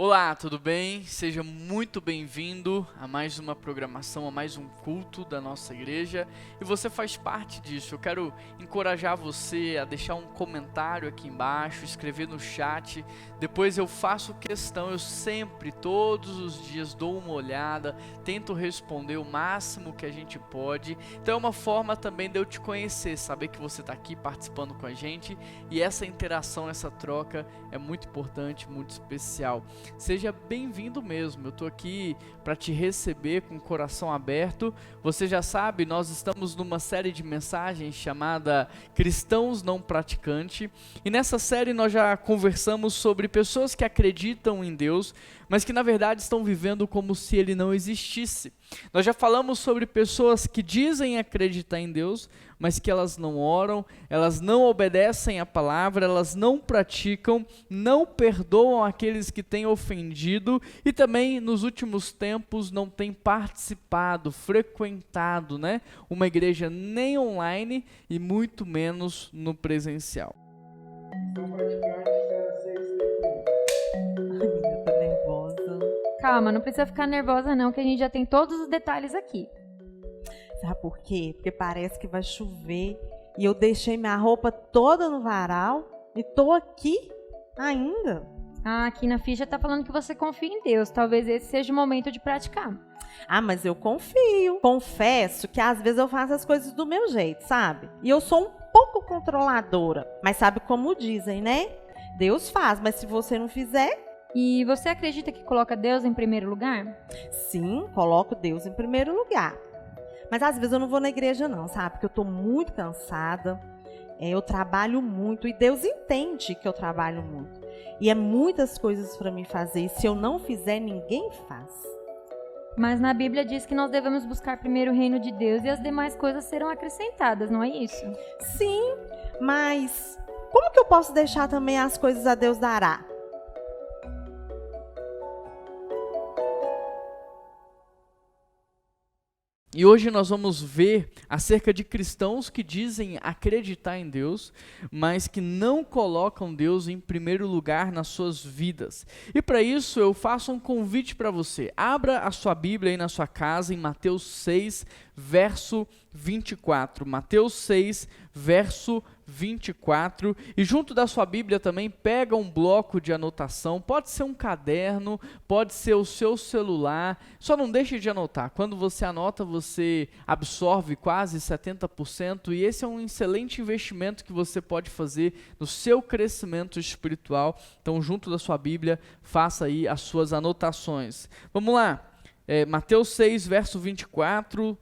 Olá, tudo bem? Seja muito bem-vindo a mais uma programação, a mais um culto da nossa igreja. E você faz parte disso. Eu quero encorajar você a deixar um comentário aqui embaixo, escrever no chat. Depois eu faço questão, eu sempre, todos os dias, dou uma olhada, tento responder o máximo que a gente pode. Então é uma forma também de eu te conhecer, saber que você está aqui participando com a gente. E essa interação, essa troca é muito importante, muito especial. Seja bem-vindo mesmo, eu estou aqui para te receber com o coração aberto. Você já sabe, nós estamos numa série de mensagens chamada Cristãos Não Praticantes. E nessa série nós já conversamos sobre pessoas que acreditam em Deus, mas que na verdade estão vivendo como se Ele não existisse. Nós já falamos sobre pessoas que dizem acreditar em Deus, mas que elas não oram, elas não obedecem a palavra, elas não praticam, não perdoam aqueles que têm ofendido e também nos últimos tempos não têm participado, frequentado, uma igreja nem online e muito menos no presencial. Eu tô nervosa. Calma, não precisa ficar nervosa não, que a gente já tem todos os detalhes aqui. Sabe por quê? Porque parece que vai chover e eu deixei minha roupa toda no varal e tô aqui ainda. Aqui na ficha tá falando que você confia em Deus, talvez esse seja o momento de praticar. Mas eu confio. Confesso que às vezes eu faço as coisas do meu jeito, sabe? E eu sou um pouco controladora, mas sabe como dizem, né? Deus faz, mas se você não fizer... E você acredita que coloca Deus em primeiro lugar? Sim, coloco Deus em primeiro lugar. Mas às vezes eu não vou na igreja não, sabe? Porque eu tô muito cansada, eu trabalho muito e Deus entende que eu trabalho muito. E é muitas coisas para mim fazer e se eu não fizer, ninguém faz. Mas na Bíblia diz que nós devemos buscar primeiro o reino de Deus e as demais coisas serão acrescentadas, não é isso? Sim, mas como que eu posso deixar também as coisas a Deus dará? E hoje nós vamos ver acerca de cristãos que dizem acreditar em Deus, mas que não colocam Deus em primeiro lugar nas suas vidas. E para isso eu faço um convite para você. Abra a sua Bíblia aí na sua casa em Mateus 6, verso 24. Mateus 6, verso 24. E junto da sua Bíblia também pega um bloco de anotação. Pode ser um caderno, pode ser o seu celular. Só não deixe de anotar. Quando você anota, você absorve quase 70%. E esse é um excelente investimento que você pode fazer no seu crescimento espiritual. Então, junto da sua Bíblia, faça aí as suas anotações. Vamos lá. Mateus 6, verso 24.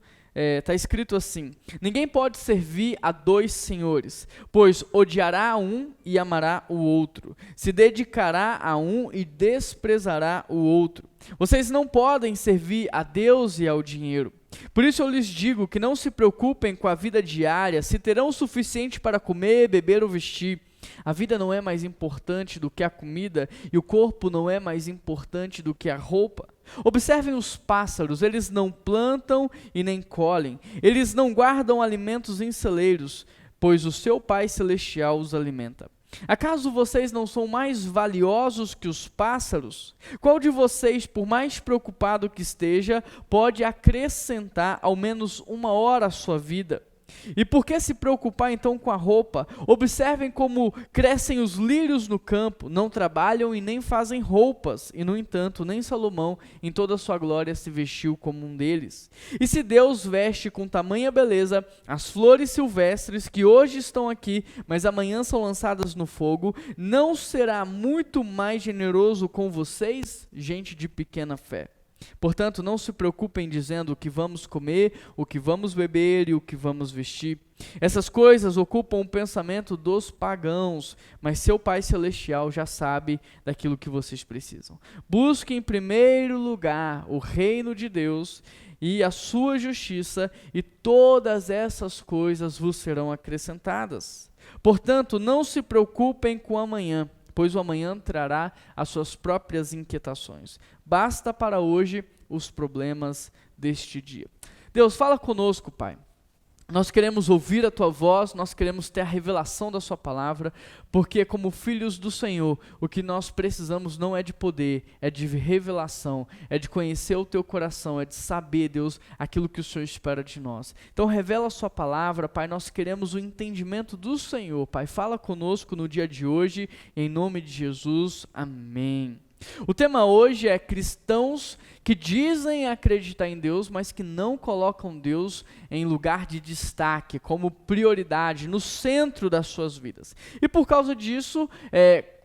Está escrito assim: ninguém pode servir a dois senhores, pois odiará um e amará o outro, se dedicará a um e desprezará o outro. Vocês não podem servir a Deus e ao dinheiro. Por isso eu lhes digo que não se preocupem com a vida diária, se terão o suficiente para comer, beber ou vestir. A vida não é mais importante do que a comida e o corpo não é mais importante do que a roupa. Observem os pássaros, eles não plantam e nem colhem, eles não guardam alimentos em celeiros, pois o seu Pai Celestial os alimenta. Acaso vocês não são mais valiosos que os pássaros? Qual de vocês, por mais preocupado que esteja, pode acrescentar ao menos uma hora à sua vida? E por que se preocupar então com a roupa? Observem como crescem os lírios no campo, não trabalham e nem fazem roupas, e no entanto nem Salomão em toda a sua glória se vestiu como um deles. E se Deus veste com tamanha beleza as flores silvestres que hoje estão aqui, mas amanhã são lançadas no fogo, não será muito mais generoso com vocês, gente de pequena fé? Portanto, não se preocupem dizendo o que vamos comer, o que vamos beber e o que vamos vestir. Essas coisas ocupam o pensamento dos pagãos, mas seu Pai Celestial já sabe daquilo que vocês precisam. Busquem em primeiro lugar o reino de Deus e a sua justiça, e todas essas coisas vos serão acrescentadas. Portanto, não se preocupem com o amanhã, pois o amanhã trará as suas próprias inquietações. Basta para hoje os problemas deste dia. Deus, fala conosco, Pai. Nós queremos ouvir a Tua voz, nós queremos ter a revelação da Sua palavra, porque como filhos do Senhor, o que nós precisamos não é de poder, é de revelação, é de conhecer o Teu coração, é de saber, Deus, aquilo que o Senhor espera de nós. Então revela a Sua palavra, Pai, nós queremos o entendimento do Senhor, Pai, fala conosco no dia de hoje, em nome de Jesus, amém. O tema hoje é cristãos que dizem acreditar em Deus, mas que não colocam Deus em lugar de destaque, como prioridade, no centro das suas vidas. E por causa disso,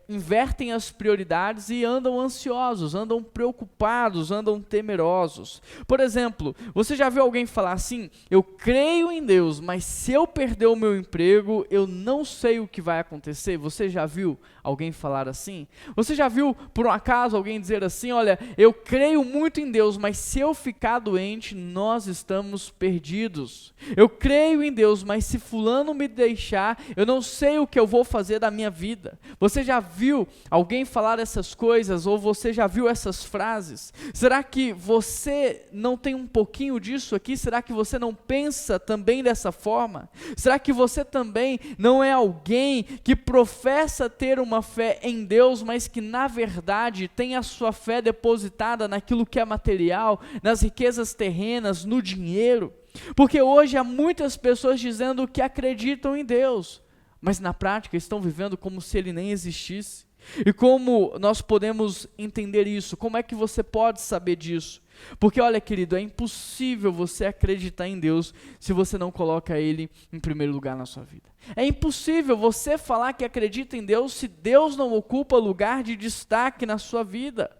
invertem as prioridades e andam ansiosos, andam preocupados, andam temerosos. Por exemplo, você já viu alguém falar assim: eu creio em Deus, mas se eu perder o meu emprego, eu não sei o que vai acontecer? Você já viu alguém falar assim? Você já viu, por um acaso, alguém dizer assim: olha, eu creio muito em Deus, mas se eu ficar doente, nós estamos perdidos. Eu creio em Deus, mas se fulano me deixar, eu não sei o que eu vou fazer da minha vida. Você já viu alguém falar essas coisas, ou você já viu essas frases? Será que você não tem um pouquinho disso aqui? Será que você não pensa também dessa forma? Será que você também não é alguém que professa ter uma fé em Deus, mas que na verdade tem a sua fé depositada naquilo que é material, nas riquezas terrenas, no dinheiro? Porque hoje há muitas pessoas dizendo que acreditam em Deus, mas na prática estão vivendo como se ele nem existisse. E como nós podemos entender isso? Como é que você pode saber disso? Porque olha, querido, é impossível você acreditar em Deus se você não coloca Ele em primeiro lugar na sua vida. É impossível você falar que acredita em Deus se Deus não ocupa lugar de destaque na sua vida.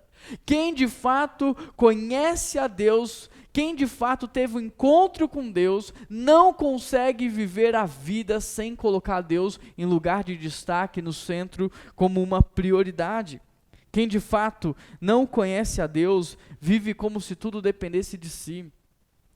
Quem de fato conhece a Deus, quem de fato teve um encontro com Deus, não consegue viver a vida sem colocar Deus em lugar de destaque, no centro, como uma prioridade. Quem de fato não conhece a Deus, vive como se tudo dependesse de si.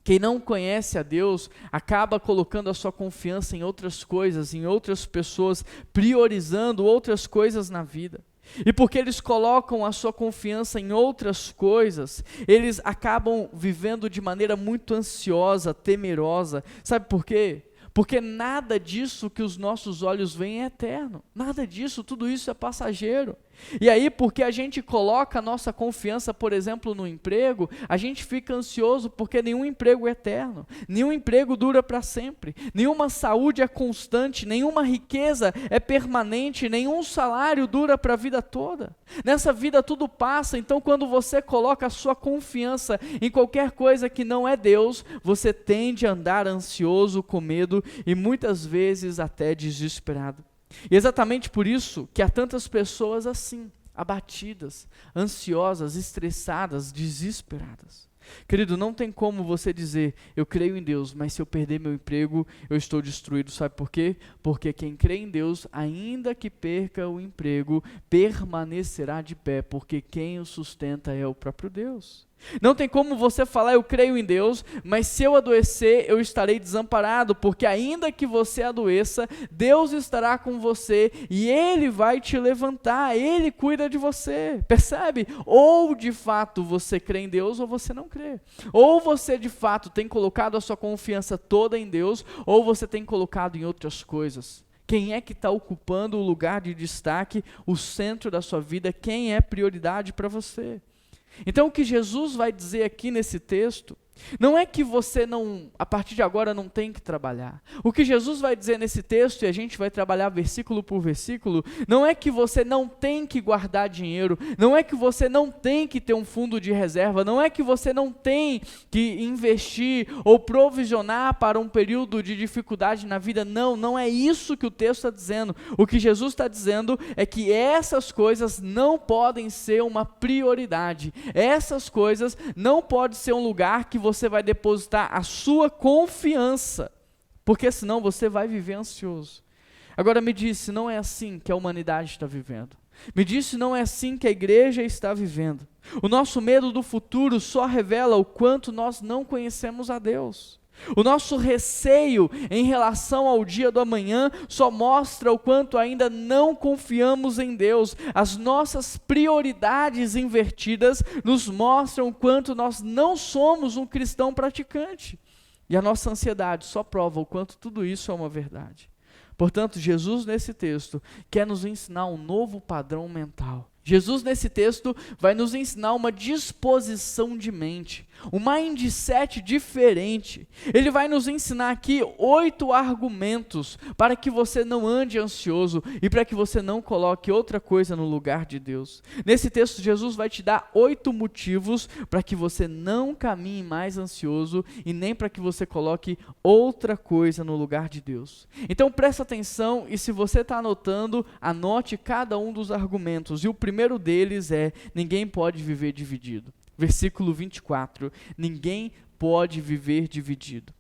Quem não conhece a Deus, acaba colocando a sua confiança em outras coisas, em outras pessoas, priorizando outras coisas na vida. E porque eles colocam a sua confiança em outras coisas, eles acabam vivendo de maneira muito ansiosa, temerosa. Sabe por quê? Porque nada disso que os nossos olhos veem é eterno. Nada disso, tudo isso é passageiro. E aí, porque a gente coloca a nossa confiança, por exemplo, no emprego, a gente fica ansioso porque nenhum emprego é eterno, nenhum emprego dura para sempre, nenhuma saúde é constante, nenhuma riqueza é permanente, nenhum salário dura para a vida toda. Nessa vida tudo passa, então quando você coloca a sua confiança em qualquer coisa que não é Deus, você tende a andar ansioso, com medo e muitas vezes até desesperado. E exatamente por isso que há tantas pessoas assim, abatidas, ansiosas, estressadas, desesperadas. Querido, não tem como você dizer, eu creio em Deus, mas se eu perder meu emprego, eu estou destruído. Sabe por quê? Porque quem crê em Deus, ainda que perca o emprego, permanecerá de pé, porque quem o sustenta é o próprio Deus. Não tem como você falar, eu creio em Deus, mas se eu adoecer, eu estarei desamparado, porque ainda que você adoeça, Deus estará com você e Ele vai te levantar, Ele cuida de você, percebe? Ou de fato você crê em Deus ou você não crê. Ou você de fato tem colocado a sua confiança toda em Deus, ou você tem colocado em outras coisas. Quem é que está ocupando o lugar de destaque, o centro da sua vida? Quem é prioridade para você? Então o que Jesus vai dizer aqui nesse texto, não é que você não, a partir de agora não tem que trabalhar. O que Jesus vai dizer nesse texto, e a gente vai trabalhar versículo por versículo, não é que você não tem que guardar dinheiro, não é que você não tem que ter um fundo de reserva, não é que você não tem que investir ou provisionar para um período de dificuldade na vida, não é isso que o texto está dizendo. O que Jesus está dizendo é que essas coisas não podem ser uma prioridade, essas coisas não podem ser um lugar que você vai depositar a sua confiança, porque senão você vai viver ansioso. Agora me diz, se não é assim que a humanidade está vivendo. Me diz se não é assim que a igreja está vivendo. O nosso medo do futuro só revela o quanto nós não conhecemos a Deus. O nosso receio em relação ao dia do amanhã só mostra o quanto ainda não confiamos em Deus. As nossas prioridades invertidas nos mostram o quanto nós não somos um cristão praticante. E a nossa ansiedade só prova o quanto tudo isso é uma verdade. Portanto, Jesus nesse texto quer nos ensinar um novo padrão mental. Jesus nesse texto vai nos ensinar uma disposição de mente, um mindset diferente. Ele vai nos ensinar aqui 8 argumentos para que você não ande ansioso e para que você não coloque outra coisa no lugar de Deus. Nesse texto, Jesus vai te dar 8 motivos para que você não caminhe mais ansioso e nem para que você coloque outra coisa no lugar de Deus. Então presta atenção e se você está anotando, anote cada um dos argumentos. E o primeiro deles é: ninguém pode viver dividido. Versículo 24, ninguém pode viver dividido.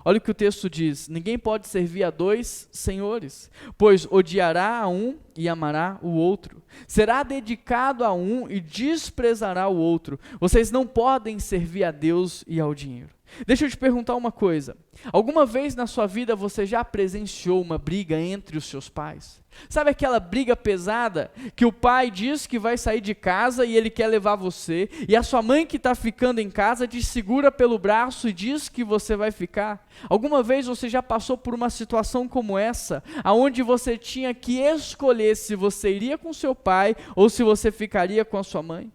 Olha o que o texto diz: ninguém pode servir a 2 senhores, pois odiará a um e amará o outro. Será dedicado a um e desprezará o outro. Vocês não podem servir a Deus e ao dinheiro. Deixa eu te perguntar uma coisa. Alguma vez na sua vida você já presenciou uma briga entre os seus pais? Sabe aquela briga pesada que o pai diz que vai sair de casa e ele quer levar você, e a sua mãe que está ficando em casa te segura pelo braço e diz que você vai ficar? Alguma vez você já passou por uma situação como essa, onde você tinha que escolher se você iria com seu pai ou se você ficaria com a sua mãe?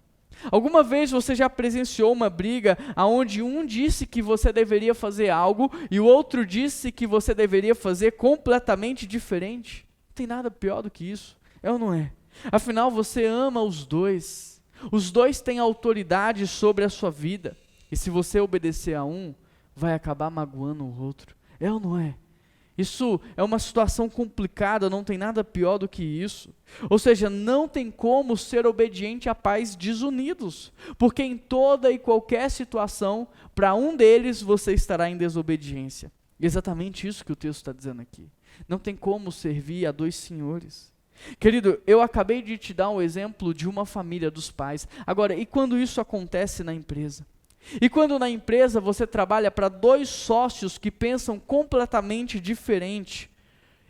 Alguma vez você já presenciou uma briga onde um disse que você deveria fazer algo e o outro disse que você deveria fazer completamente diferente? Não tem nada pior do que isso, é ou não é? Afinal, você ama os dois têm autoridade sobre a sua vida, e se você obedecer a um, vai acabar magoando o outro, é ou não é? Isso é uma situação complicada, não tem nada pior do que isso. Ou seja, não tem como ser obediente a pais desunidos, porque em toda e qualquer situação, para um deles você estará em desobediência. Exatamente isso que o texto está dizendo aqui. Não tem como servir a 2 senhores. Querido, eu acabei de te dar um exemplo de uma família dos pais. Agora, e quando isso acontece na empresa? E quando na empresa você trabalha para 2 sócios que pensam completamente diferente?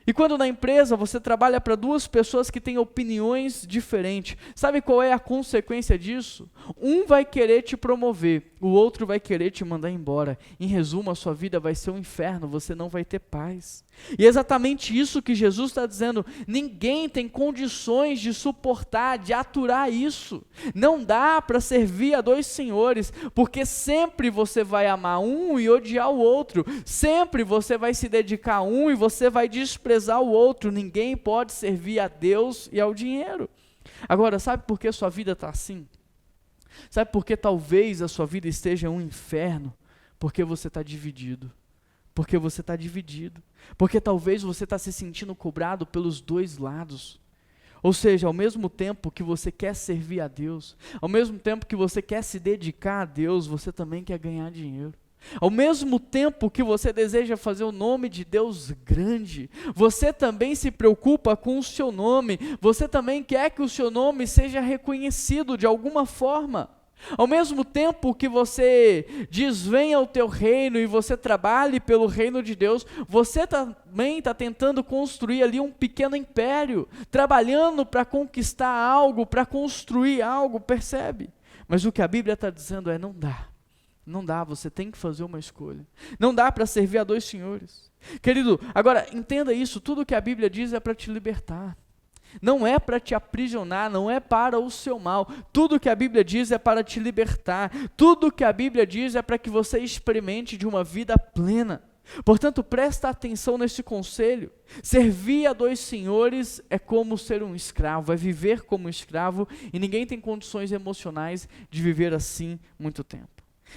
E quando na empresa você trabalha para 2 pessoas que têm opiniões diferentes? Sabe qual é a consequência disso? Um vai querer te promover, o outro vai querer te mandar embora. Em resumo, a sua vida vai ser um inferno, você não vai ter paz. E é exatamente isso que Jesus está dizendo. Ninguém tem condições de suportar, de aturar isso. Não dá para servir a 2 senhores, porque sempre você vai amar um e odiar o outro. Sempre você vai se dedicar a um e você vai desprezar o outro. Ninguém pode servir a Deus e ao dinheiro. Agora, sabe por que sua vida está assim? Sabe por que talvez a sua vida esteja um inferno? Porque você está dividido. Porque você está dividido. Porque talvez você está se sentindo cobrado pelos 2 lados. Ou seja, ao mesmo tempo que você quer servir a Deus, ao mesmo tempo que você quer se dedicar a Deus, você também quer ganhar dinheiro. Ao mesmo tempo que você deseja fazer o nome de Deus grande, você também se preocupa com o seu nome, você também quer que o seu nome seja reconhecido de alguma forma. Ao mesmo tempo que você diz venha ao teu reino e você trabalhe pelo reino de Deus, você também está tentando construir ali um pequeno império, trabalhando para conquistar algo, para construir algo, percebe? Mas o que a Bíblia está dizendo é: não dá. Não dá, você tem que fazer uma escolha. Não dá para servir a 2 senhores. Querido, agora entenda isso, tudo que a Bíblia diz é para te libertar. Não é para te aprisionar, não é para o seu mal. Tudo que a Bíblia diz é para te libertar. Tudo que a Bíblia diz é para que você experimente de uma vida plena. Portanto, presta atenção nesse conselho. Servir a 2 senhores é como ser um escravo, é viver como um escravo, e ninguém tem condições emocionais de viver assim muito tempo.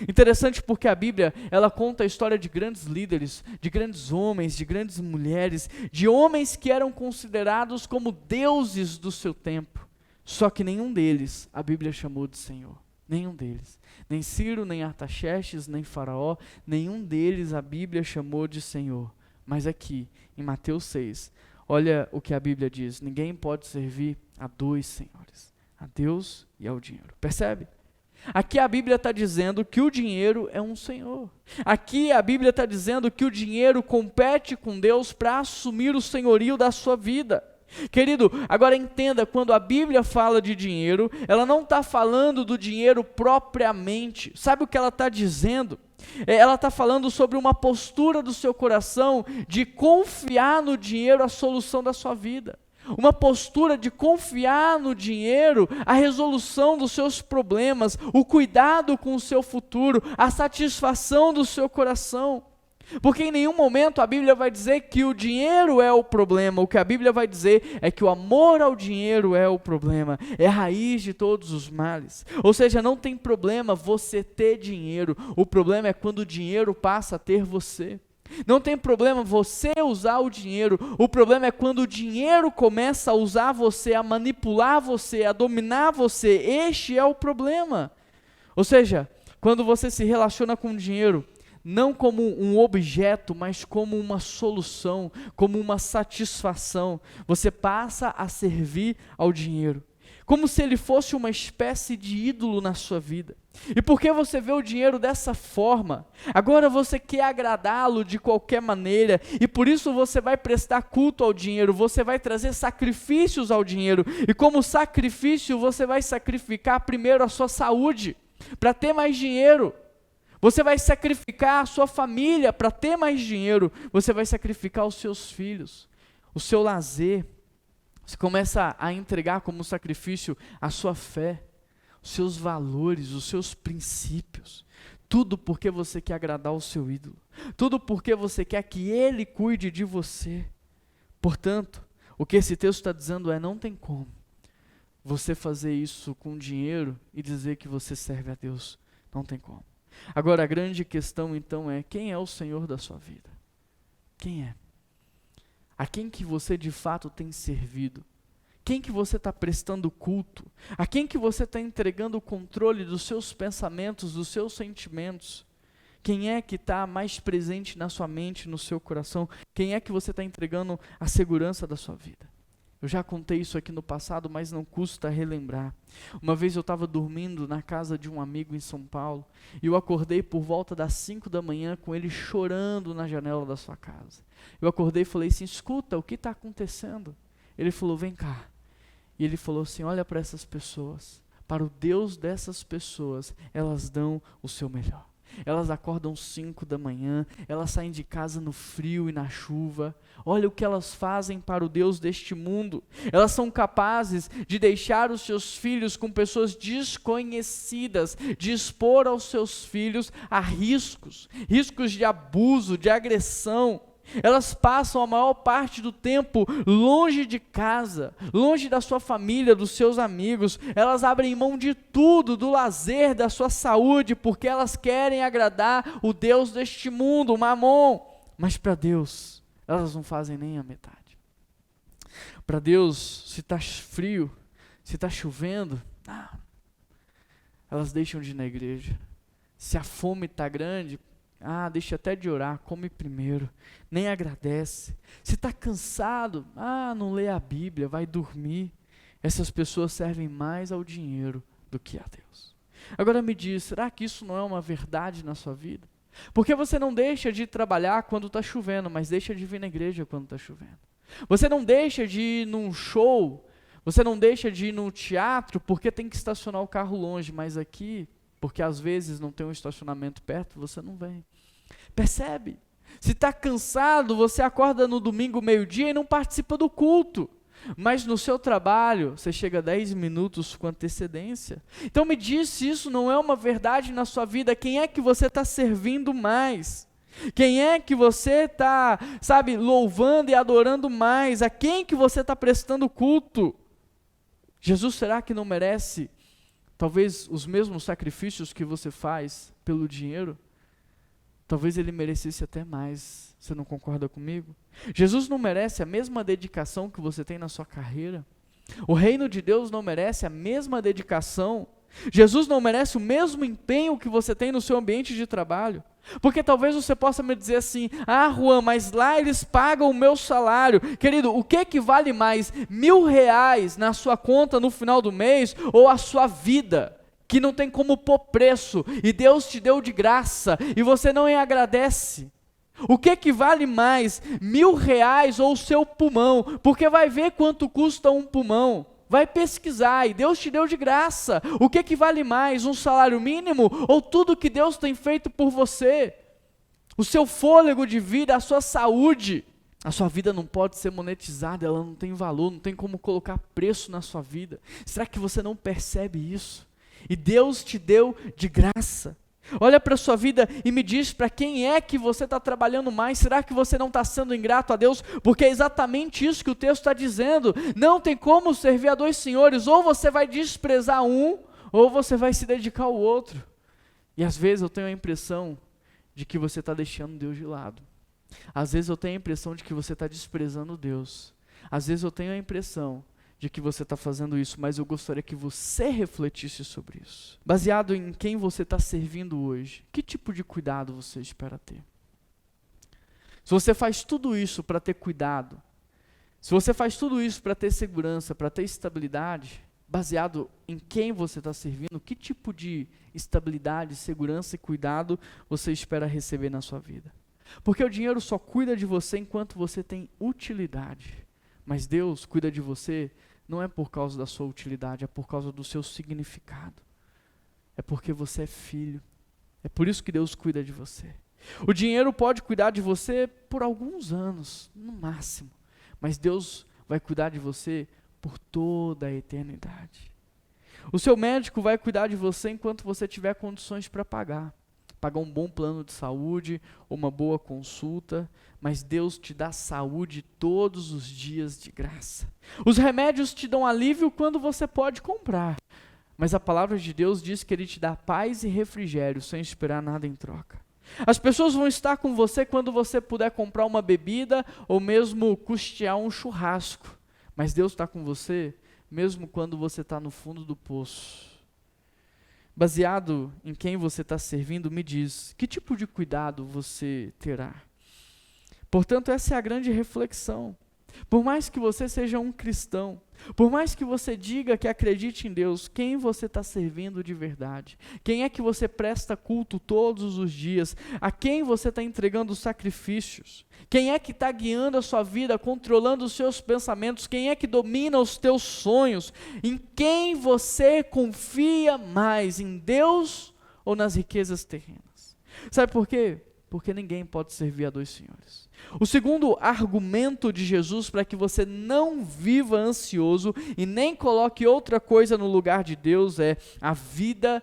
Interessante porque a Bíblia, ela conta a história de grandes líderes, de grandes homens, de grandes mulheres, de homens que eram considerados como deuses do seu tempo. Só que nenhum deles a Bíblia chamou de Senhor. Nenhum deles. Nem Ciro, nem Artaxerxes, nem Faraó, nenhum deles a Bíblia chamou de Senhor. Mas aqui, em Mateus 6, olha o que a Bíblia diz: ninguém pode servir a 2 senhores, a Deus e ao dinheiro. Percebe? Aqui a Bíblia está dizendo que o dinheiro é um senhor. Aqui a Bíblia está dizendo que o dinheiro compete com Deus para assumir o senhorio da sua vida. Querido, agora entenda, quando a Bíblia fala de dinheiro, ela não está falando do dinheiro propriamente. Sabe o que ela está dizendo? Ela está falando sobre uma postura do seu coração de confiar no dinheiro a solução da sua vida. Uma postura de confiar no dinheiro a resolução dos seus problemas, o cuidado com o seu futuro, a satisfação do seu coração. Porque em nenhum momento a Bíblia vai dizer que o dinheiro é o problema. O que a Bíblia vai dizer é que o amor ao dinheiro é o problema, é a raiz de todos os males. Ou seja, não tem problema você ter dinheiro, o problema é quando o dinheiro passa a ter você. Não tem problema você usar o dinheiro, o problema é quando o dinheiro começa a usar você, a manipular você, a dominar você. Este é o problema. Ou seja, quando você se relaciona com o dinheiro, não como um objeto, mas como uma solução, como uma satisfação, você passa a servir ao dinheiro, como se ele fosse uma espécie de ídolo na sua vida. E porque você vê o dinheiro dessa forma, agora você quer agradá-lo de qualquer maneira, e por isso você vai prestar culto ao dinheiro, você vai trazer sacrifícios ao dinheiro, e como sacrifício você vai sacrificar primeiro a sua saúde, para ter mais dinheiro. Você vai sacrificar a sua família para ter mais dinheiro. Você vai sacrificar os seus filhos, o seu lazer. Você começa a entregar como sacrifício a sua fé, os seus valores, os seus princípios. Tudo porque você quer agradar o seu ídolo. Tudo porque você quer que ele cuide de você. Portanto, o que esse texto está dizendo é: não tem como você fazer isso com dinheiro e dizer que você serve a Deus. Não tem como. Agora, a grande questão então é: quem é o Senhor da sua vida? Quem é? A quem que você de fato tem servido? Quem que você está prestando culto? A quem que você está entregando o controle dos seus pensamentos, dos seus sentimentos? Quem é que está mais presente na sua mente, no seu coração? Quem é que você está entregando a segurança da sua vida? Eu já contei isso aqui no passado, mas não custa relembrar. Uma vez eu estava dormindo na casa de um amigo em São Paulo, e eu acordei por volta das 5 da manhã com ele chorando na janela da sua casa. Eu acordei e falei assim: escuta, o que está acontecendo? Ele falou: vem cá. E ele falou assim: olha para essas pessoas, para o Deus dessas pessoas, elas dão o seu melhor. Elas acordam 5 da manhã, elas saem de casa no frio e na chuva. Olha o que elas fazem para o Deus deste mundo. Elas são capazes de deixar os seus filhos com pessoas desconhecidas, de expor aos seus filhos a riscos de abuso, de agressão. Elas passam a maior parte do tempo longe de casa, longe da sua família, dos seus amigos. Elas abrem mão de tudo, do lazer, da sua saúde, porque elas querem agradar o Deus deste mundo, o Mamon. Mas para Deus, elas não fazem nem a metade. Para Deus, se está frio, se está chovendo, elas deixam de ir na igreja. Se a fome está grande, deixa até de orar, come primeiro, nem agradece. Se está cansado, não lê a Bíblia, vai dormir. Essas pessoas servem mais ao dinheiro do que a Deus. Agora me diz, será que isso não é uma verdade na sua vida? Porque você não deixa de trabalhar quando está chovendo, mas deixa de vir na igreja quando está chovendo. Você não deixa de ir num show, você não deixa de ir no teatro porque tem que estacionar o carro longe, mas aqui, porque às vezes não tem um estacionamento perto, você não vem. Percebe? Se está cansado, você acorda no domingo meio-dia e não participa do culto. Mas no seu trabalho, você chega 10 minutos com antecedência. Então me diz se isso não é uma verdade na sua vida. Quem é que você está servindo mais? Quem é que você está, louvando e adorando mais? A quem que você está prestando culto? Jesus, será que não merece talvez os mesmos sacrifícios que você faz pelo dinheiro? Talvez ele merecesse até mais. Você não concorda comigo? Jesus não merece a mesma dedicação que você tem na sua carreira? O reino de Deus não merece a mesma dedicação? Jesus não merece o mesmo empenho que você tem no seu ambiente de trabalho? Porque talvez você possa me dizer assim: Juan, mas lá eles pagam o meu salário. Querido, o que vale mais? R$1.000 na sua conta no final do mês, ou a sua vida, que não tem como pôr preço, e Deus te deu de graça, e você não agradece? O que vale mais? R$1.000 ou o seu pulmão? Porque vai ver quanto custa um pulmão. vai pesquisar, e Deus te deu de graça. O que vale mais, um salário mínimo ou tudo que Deus tem feito por você? O seu fôlego de vida, a sua saúde. A sua vida não pode ser monetizada, ela não tem valor, não tem como colocar preço na sua vida. Será que você não percebe isso? E Deus te deu de graça. Olha para a sua vida e me diz para quem é que você está trabalhando mais. Será que você não está sendo ingrato a Deus? Porque é exatamente isso que o texto está dizendo. Não tem como servir a dois senhores. Ou você vai desprezar um, ou você vai se dedicar ao outro. E às vezes eu tenho a impressão de que você está deixando Deus de lado. Às vezes eu tenho a impressão de que você está desprezando Deus. Às vezes eu tenho a impressão de que você está fazendo isso, mas eu gostaria que você refletisse sobre isso. Baseado em quem você está servindo hoje, que tipo de cuidado você espera ter? Se você faz tudo isso para ter cuidado, se você faz tudo isso para ter segurança, para ter estabilidade, baseado em quem você está servindo, que tipo de estabilidade, segurança e cuidado você espera receber na sua vida? Porque o dinheiro só cuida de você enquanto você tem utilidade. Mas Deus cuida de você não é por causa da sua utilidade, é por causa do seu significado. É porque você é filho. É por isso que Deus cuida de você. O dinheiro pode cuidar de você por alguns anos, no máximo. Mas Deus vai cuidar de você por toda a eternidade. O seu médico vai cuidar de você enquanto você tiver condições para pagar um bom plano de saúde, uma boa consulta, mas Deus te dá saúde todos os dias de graça. Os remédios te dão alívio quando você pode comprar, mas a palavra de Deus diz que Ele te dá paz e refrigério sem esperar nada em troca. As pessoas vão estar com você quando você puder comprar uma bebida ou mesmo custear um churrasco, mas Deus está com você mesmo quando você está no fundo do poço. Baseado em quem você está servindo, me diz, que tipo de cuidado você terá? Portanto, essa é a grande reflexão. Por mais que você seja um cristão, por mais que você diga que acredite em Deus, quem você está servindo de verdade? Quem é que você presta culto todos os dias? A quem você está entregando sacrifícios? Quem é que está guiando a sua vida, controlando os seus pensamentos? Quem é que domina os teus sonhos? Em quem você confia mais? Em Deus ou nas riquezas terrenas? Sabe por quê? Porque ninguém pode servir a dois senhores. O segundo argumento de Jesus para que você não viva ansioso e nem coloque outra coisa no lugar de Deus é: a vida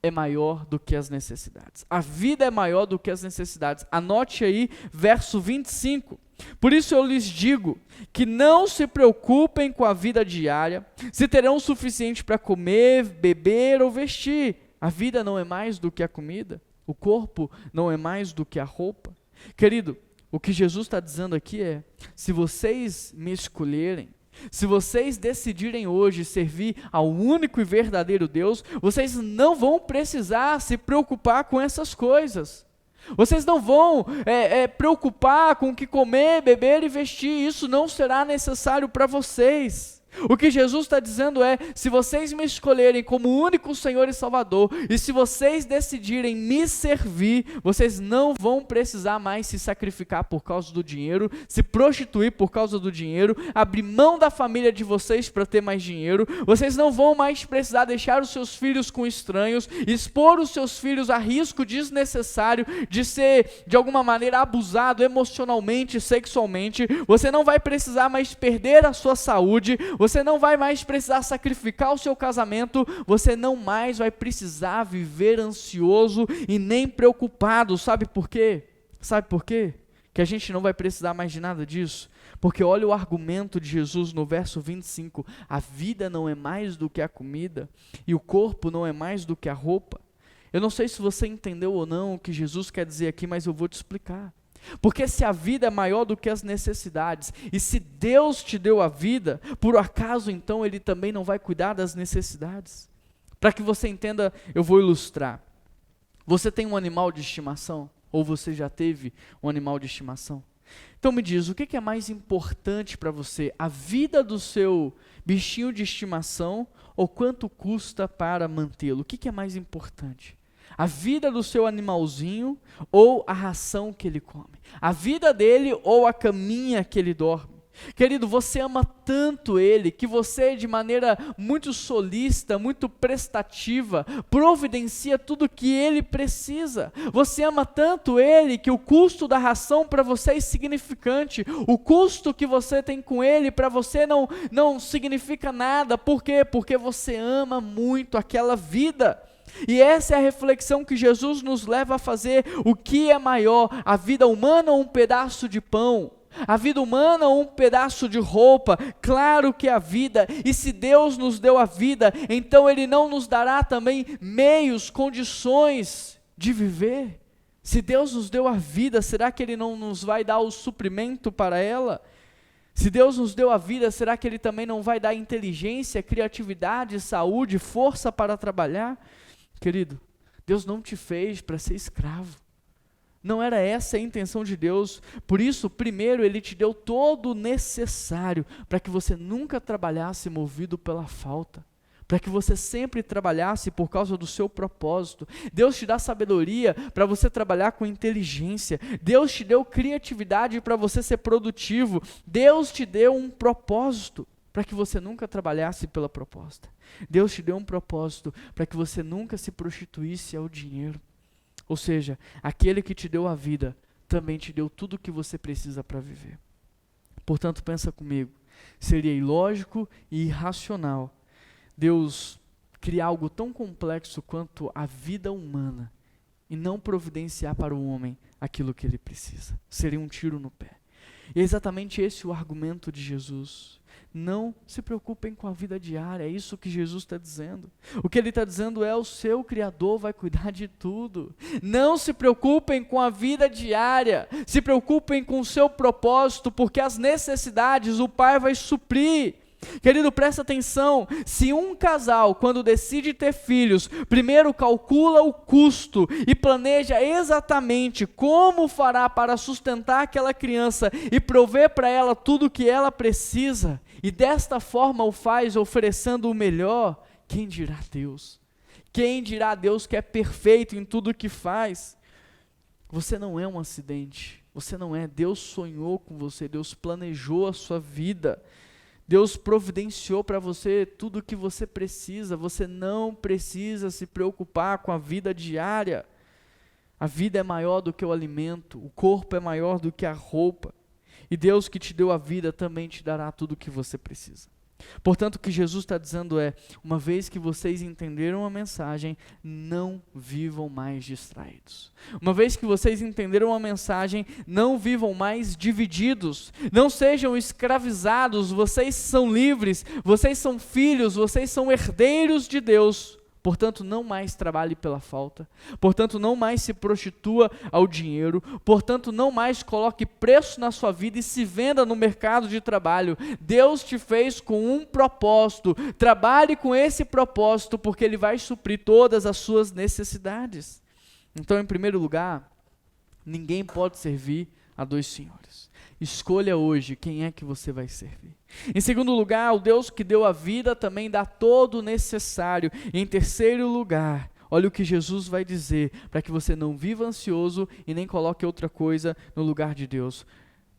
é maior do que as necessidades. A vida é maior do que as necessidades. Anote aí, verso 25. Por isso eu lhes digo que não se preocupem com a vida diária, se terão o suficiente para comer, beber ou vestir. A vida não é mais do que a comida. O corpo não é mais do que a roupa. Querido, o que Jesus está dizendo aqui é: se vocês me escolherem, se vocês decidirem hoje servir ao único e verdadeiro Deus, vocês não vão precisar se preocupar com essas coisas. Vocês não vão preocupar com o que comer, beber e vestir. Isso não será necessário para vocês. O que Jesus está dizendo é: se vocês me escolherem como único Senhor e Salvador, e se vocês decidirem me servir, vocês não vão precisar mais se sacrificar por causa do dinheiro, se prostituir por causa do dinheiro, abrir mão da família de vocês para ter mais dinheiro. Vocês não vão mais precisar deixar os seus filhos com estranhos, expor os seus filhos a risco desnecessário de ser de alguma maneira abusado emocionalmente, sexualmente. Você não vai precisar mais perder a sua saúde, você não vai mais precisar sacrificar o seu casamento, você não mais vai precisar viver ansioso e nem preocupado. Sabe por quê? Sabe por quê? Que a gente não vai precisar mais de nada disso? Porque olha o argumento de Jesus no verso 25, a vida não é mais do que a comida, e o corpo não é mais do que a roupa. Eu não sei se você entendeu ou não o que Jesus quer dizer aqui, mas eu vou te explicar. Porque se a vida é maior do que as necessidades, e se Deus te deu a vida, por acaso então Ele também não vai cuidar das necessidades? Para que você entenda, eu vou ilustrar. Você tem um animal de estimação? Ou você já teve um animal de estimação? Então me diz, o que é mais importante para você? A vida do seu bichinho de estimação ou quanto custa para mantê-lo? O que é mais importante? A vida do seu animalzinho ou a ração que ele come? A vida dele ou a caminha que ele dorme? Querido, você ama tanto Ele, que você, de maneira muito solista, muito prestativa, providencia tudo que Ele precisa. Você ama tanto Ele, que o custo da ração para você é insignificante. O custo que você tem com Ele, para você não significa nada. Por quê? Porque você ama muito aquela vida. E essa é a reflexão que Jesus nos leva a fazer. O que é maior, a vida humana ou um pedaço de pão? A vida humana ou um pedaço de roupa? Claro que a vida. E se Deus nos deu a vida, então Ele não nos dará também meios, condições de viver? Se Deus nos deu a vida, será que Ele não nos vai dar o suprimento para ela? Se Deus nos deu a vida, será que Ele também não vai dar inteligência, criatividade, saúde, força para trabalhar? Querido, Deus não te fez para ser escravo. Não era essa a intenção de Deus. Por isso, primeiro, Ele te deu todo o necessário para que você nunca trabalhasse movido pela falta, para que você sempre trabalhasse por causa do seu propósito. Deus te dá sabedoria para você trabalhar com inteligência. Deus te deu criatividade para você ser produtivo. Deus te deu um propósito para que você nunca trabalhasse pela proposta. Deus te deu um propósito para que você nunca se prostituísse ao dinheiro. Ou seja, aquele que te deu a vida também te deu tudo o que você precisa para viver. Portanto, pensa comigo, seria ilógico e irracional Deus criar algo tão complexo quanto a vida humana e não providenciar para o homem aquilo que ele precisa. Seria um tiro no pé. E é exatamente esse o argumento de Jesus. Não se preocupem com a vida diária, é isso que Jesus está dizendo. O que Ele está dizendo é: o seu Criador vai cuidar de tudo. Não se preocupem com a vida diária, se preocupem com o seu propósito, porque as necessidades o Pai vai suprir. Querido, presta atenção, se um casal, quando decide ter filhos, primeiro calcula o custo e planeja exatamente como fará para sustentar aquela criança e prover para ela tudo o que ela precisa, e desta forma o faz oferecendo o melhor, quem dirá Deus? Quem dirá Deus que é perfeito em tudo o que faz? Você não é um acidente, você não é. Deus sonhou com você, Deus planejou a sua vida. Deus providenciou para você tudo o que você precisa. Você não precisa se preocupar com a vida diária. A vida é maior do que o alimento, o corpo é maior do que a roupa. E Deus que te deu a vida também te dará tudo o que você precisa. Portanto, o que Jesus está dizendo é: uma vez que vocês entenderam a mensagem, não vivam mais distraídos. Uma vez que vocês entenderam a mensagem, não vivam mais divididos. Não sejam escravizados, vocês são livres, vocês são filhos, vocês são herdeiros de Deus. Portanto, não mais trabalhe pela falta. Portanto, não mais se prostitua ao dinheiro. Portanto, não mais coloque preço na sua vida e se venda no mercado de trabalho. Deus te fez com um propósito. Trabalhe com esse propósito, porque Ele vai suprir todas as suas necessidades. Então, em primeiro lugar, ninguém pode servir a dois senhores. Escolha hoje quem é que você vai servir. Em segundo lugar, o Deus que deu a vida também dá todo o necessário. E em terceiro lugar, olha o que Jesus vai dizer, para que você não viva ansioso e nem coloque outra coisa no lugar de Deus.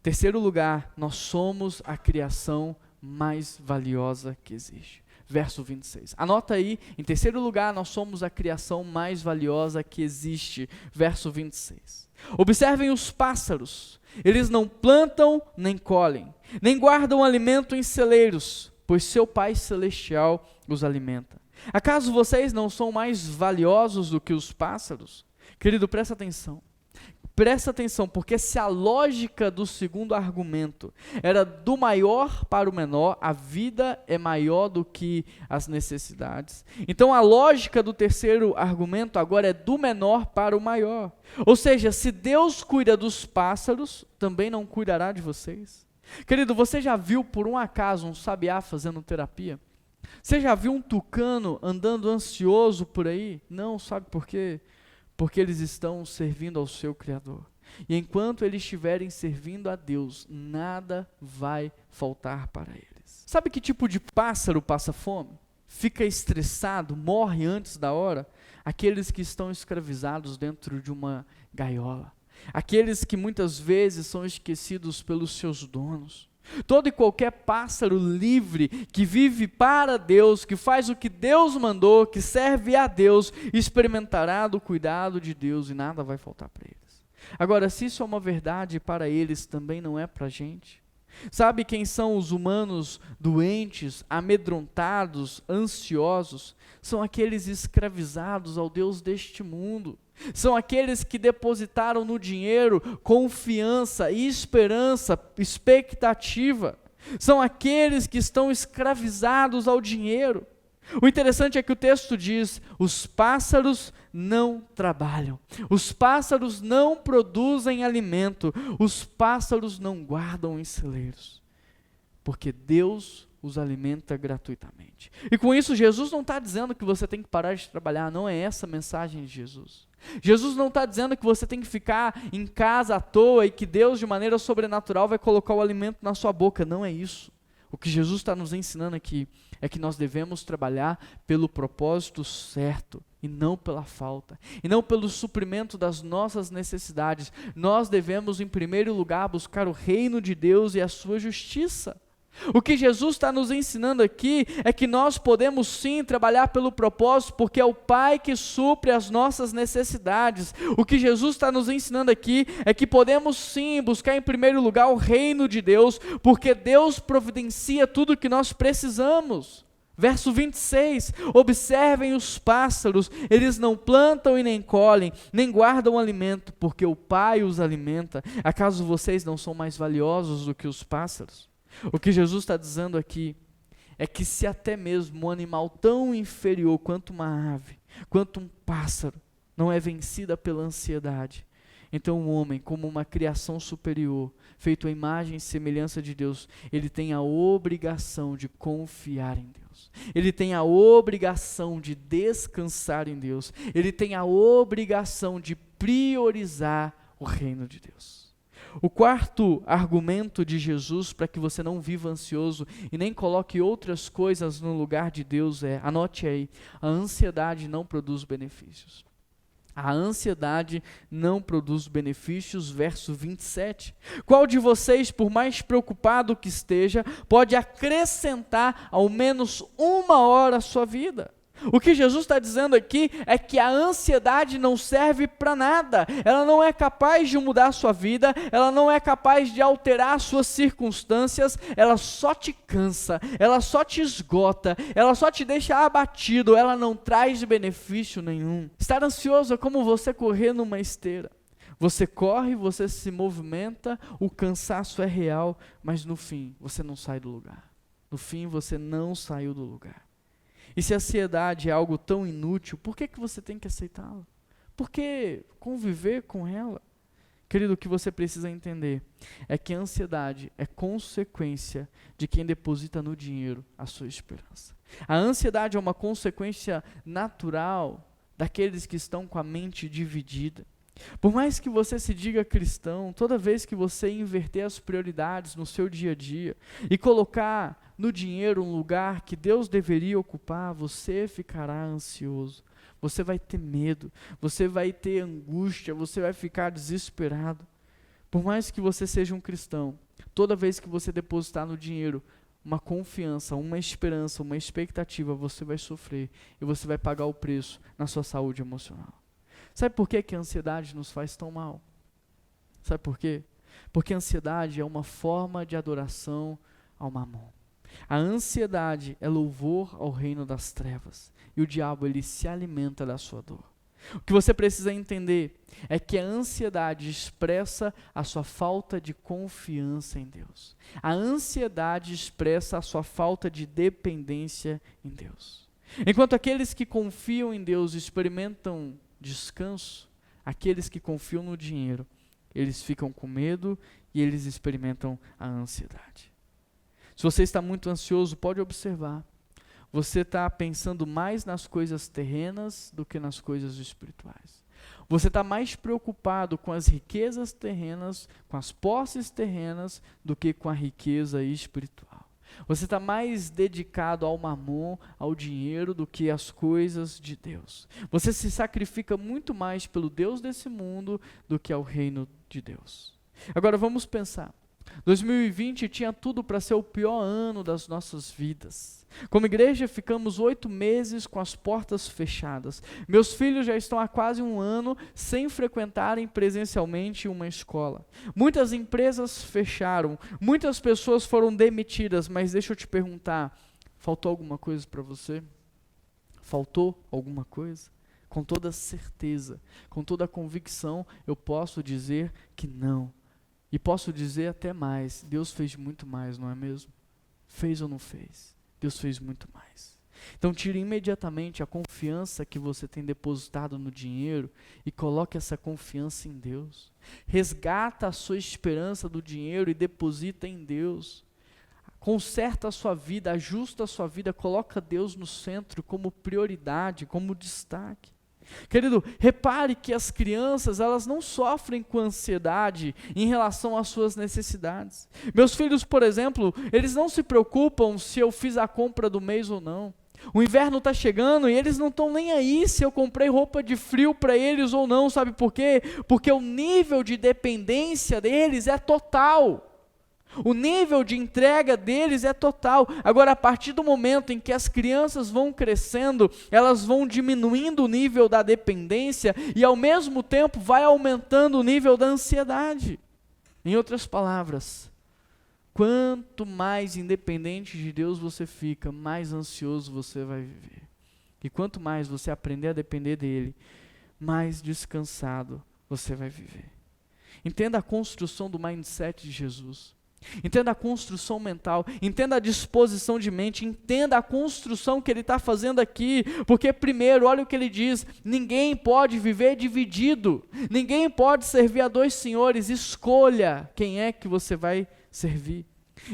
Terceiro lugar, nós somos a criação mais valiosa que existe. Verso 26. Anota aí, em terceiro lugar, nós somos a criação mais valiosa que existe. Verso 26. Observem os pássaros. Eles não plantam nem colhem, nem guardam alimento em celeiros, pois seu Pai Celestial os alimenta. Acaso vocês não são mais valiosos do que os pássaros? Querido, presta atenção. Presta atenção, porque se a lógica do segundo argumento era do maior para o menor, a vida é maior do que as necessidades. Então a lógica do terceiro argumento agora é do menor para o maior. Ou seja, se Deus cuida dos pássaros, também não cuidará de vocês? Querido, você já viu por um acaso um sabiá fazendo terapia? Você já viu um tucano andando ansioso por aí? Não, sabe por quê? Porque eles estão servindo ao seu Criador. E enquanto eles estiverem servindo a Deus, nada vai faltar para eles. Sabe que tipo de pássaro passa fome? Fica estressado, morre antes da hora? Aqueles que estão escravizados dentro de uma gaiola. Aqueles que muitas vezes são esquecidos pelos seus donos. Todo e qualquer pássaro livre que vive para Deus, que faz o que Deus mandou, que serve a Deus, experimentará do cuidado de Deus e nada vai faltar para eles. Agora, se isso é uma verdade para eles, também não é para a gente. Sabe quem são os humanos doentes, amedrontados, ansiosos? São aqueles escravizados ao Deus deste mundo. São aqueles que depositaram no dinheiro confiança, esperança, expectativa. São aqueles que estão escravizados ao dinheiro. O interessante é que o texto diz: os pássaros não trabalham, os pássaros não produzem alimento, os pássaros não guardam em celeiros, porque Deus os alimenta gratuitamente. E com isso Jesus não está dizendo que você tem que parar de trabalhar, não é essa a mensagem de Jesus. Jesus não está dizendo que você tem que ficar em casa à toa e que Deus de maneira sobrenatural vai colocar o alimento na sua boca, não é isso. O que Jesus está nos ensinando aqui é que nós devemos trabalhar pelo propósito certo e não pela falta, e não pelo suprimento das nossas necessidades. Nós devemos, em primeiro lugar, buscar o reino de Deus e a sua justiça. O que Jesus está nos ensinando aqui é que nós podemos sim trabalhar pelo propósito, porque é o Pai que supre as nossas necessidades. O que Jesus está nos ensinando aqui é que podemos sim buscar em primeiro lugar o reino de Deus, porque Deus providencia tudo o que nós precisamos. Verso 26, observem os pássaros, eles não plantam e nem colhem, nem guardam alimento, porque o Pai os alimenta. Acaso vocês não são mais valiosos do que os pássaros? O que Jesus está dizendo aqui é que se até mesmo um animal tão inferior quanto uma ave, quanto um pássaro, não é vencida pela ansiedade, então o homem, como uma criação superior, feito à imagem e semelhança de Deus, ele tem a obrigação de confiar em Deus. Ele tem a obrigação de descansar em Deus. Ele tem a obrigação de priorizar o reino de Deus. O quarto argumento de Jesus para que você não viva ansioso e nem coloque outras coisas no lugar de Deus é, anote aí, a ansiedade não produz benefícios. A ansiedade não produz benefícios, verso 27. Qual de vocês, por mais preocupado que esteja, pode acrescentar ao menos 1 hora à sua vida? O que Jesus está dizendo aqui é que a ansiedade não serve para nada, ela não é capaz de mudar a sua vida, ela não é capaz de alterar suas circunstâncias, ela só te cansa, ela só te esgota, ela só te deixa abatido, ela não traz benefício nenhum. Estar ansioso é como você correr numa esteira. Você corre, você se movimenta, o cansaço é real, mas no fim você não sai do lugar. No fim você não saiu do lugar. E se a ansiedade é algo tão inútil, por que você tem que aceitá-la? Por que conviver com ela? Querido, o que você precisa entender é que a ansiedade é consequência de quem deposita no dinheiro a sua esperança. A ansiedade é uma consequência natural daqueles que estão com a mente dividida. Por mais que você se diga cristão, toda vez que você inverter as prioridades no seu dia a dia e colocar no dinheiro um lugar que Deus deveria ocupar, você ficará ansioso, você vai ter medo, você vai ter angústia, você vai ficar desesperado. Por mais que você seja um cristão, toda vez que você depositar no dinheiro uma confiança, uma esperança, uma expectativa, você vai sofrer e você vai pagar o preço na sua saúde emocional. Sabe por que a ansiedade nos faz tão mal? Sabe por quê? Porque a ansiedade é uma forma de adoração ao mamon. A ansiedade é louvor ao reino das trevas. E o diabo, ele se alimenta da sua dor. O que você precisa entender é que a ansiedade expressa a sua falta de confiança em Deus. A ansiedade expressa a sua falta de dependência em Deus. Enquanto aqueles que confiam em Deus experimentam descanso, aqueles que confiam no dinheiro, eles ficam com medo e eles experimentam a ansiedade. Se você está muito ansioso, pode observar. Você está pensando mais nas coisas terrenas do que nas coisas espirituais. Você está mais preocupado com as riquezas terrenas, com as posses terrenas, do que com a riqueza espiritual. Você está mais dedicado ao mamon, ao dinheiro, do que às coisas de Deus. Você se sacrifica muito mais pelo Deus desse mundo do que ao reino de Deus. Agora vamos pensar. 2020 tinha tudo para ser o pior ano das nossas vidas. Como igreja, ficamos 8 meses com as portas fechadas. Meus filhos já estão há quase 1 ano sem frequentarem presencialmente uma escola. Muitas empresas fecharam, muitas pessoas foram demitidas, mas deixa eu te perguntar, faltou alguma coisa para você? Faltou alguma coisa? Com toda certeza, com toda convicção, eu posso dizer que não. E posso dizer até mais, Deus fez muito mais, não é mesmo? Fez ou não fez? Deus fez muito mais. Então tire imediatamente a confiança que você tem depositado no dinheiro e coloque essa confiança em Deus. Resgata a sua esperança do dinheiro e deposita em Deus. Conserta a sua vida, ajusta a sua vida, coloca Deus no centro como prioridade, como destaque. Querido, repare que as crianças, elas não sofrem com ansiedade em relação às suas necessidades. Meus filhos, por exemplo, eles não se preocupam se eu fiz a compra do mês ou não. O inverno está chegando e eles não estão nem aí se eu comprei roupa de frio para eles ou não, sabe por quê? Porque o nível de dependência deles é total. O nível de entrega deles é total. Agora, a partir do momento em que as crianças vão crescendo, elas vão diminuindo o nível da dependência e ao mesmo tempo vai aumentando o nível da ansiedade. Em outras palavras, quanto mais independente de Deus você fica, mais ansioso você vai viver. E quanto mais você aprender a depender dele, mais descansado você vai viver. Entenda a construção do mindset de Jesus. Entenda a construção mental, entenda a disposição de mente, entenda a construção que ele está fazendo aqui, porque primeiro, olha o que ele diz, ninguém pode viver dividido, ninguém pode servir a 2 senhores, escolha quem é que você vai servir.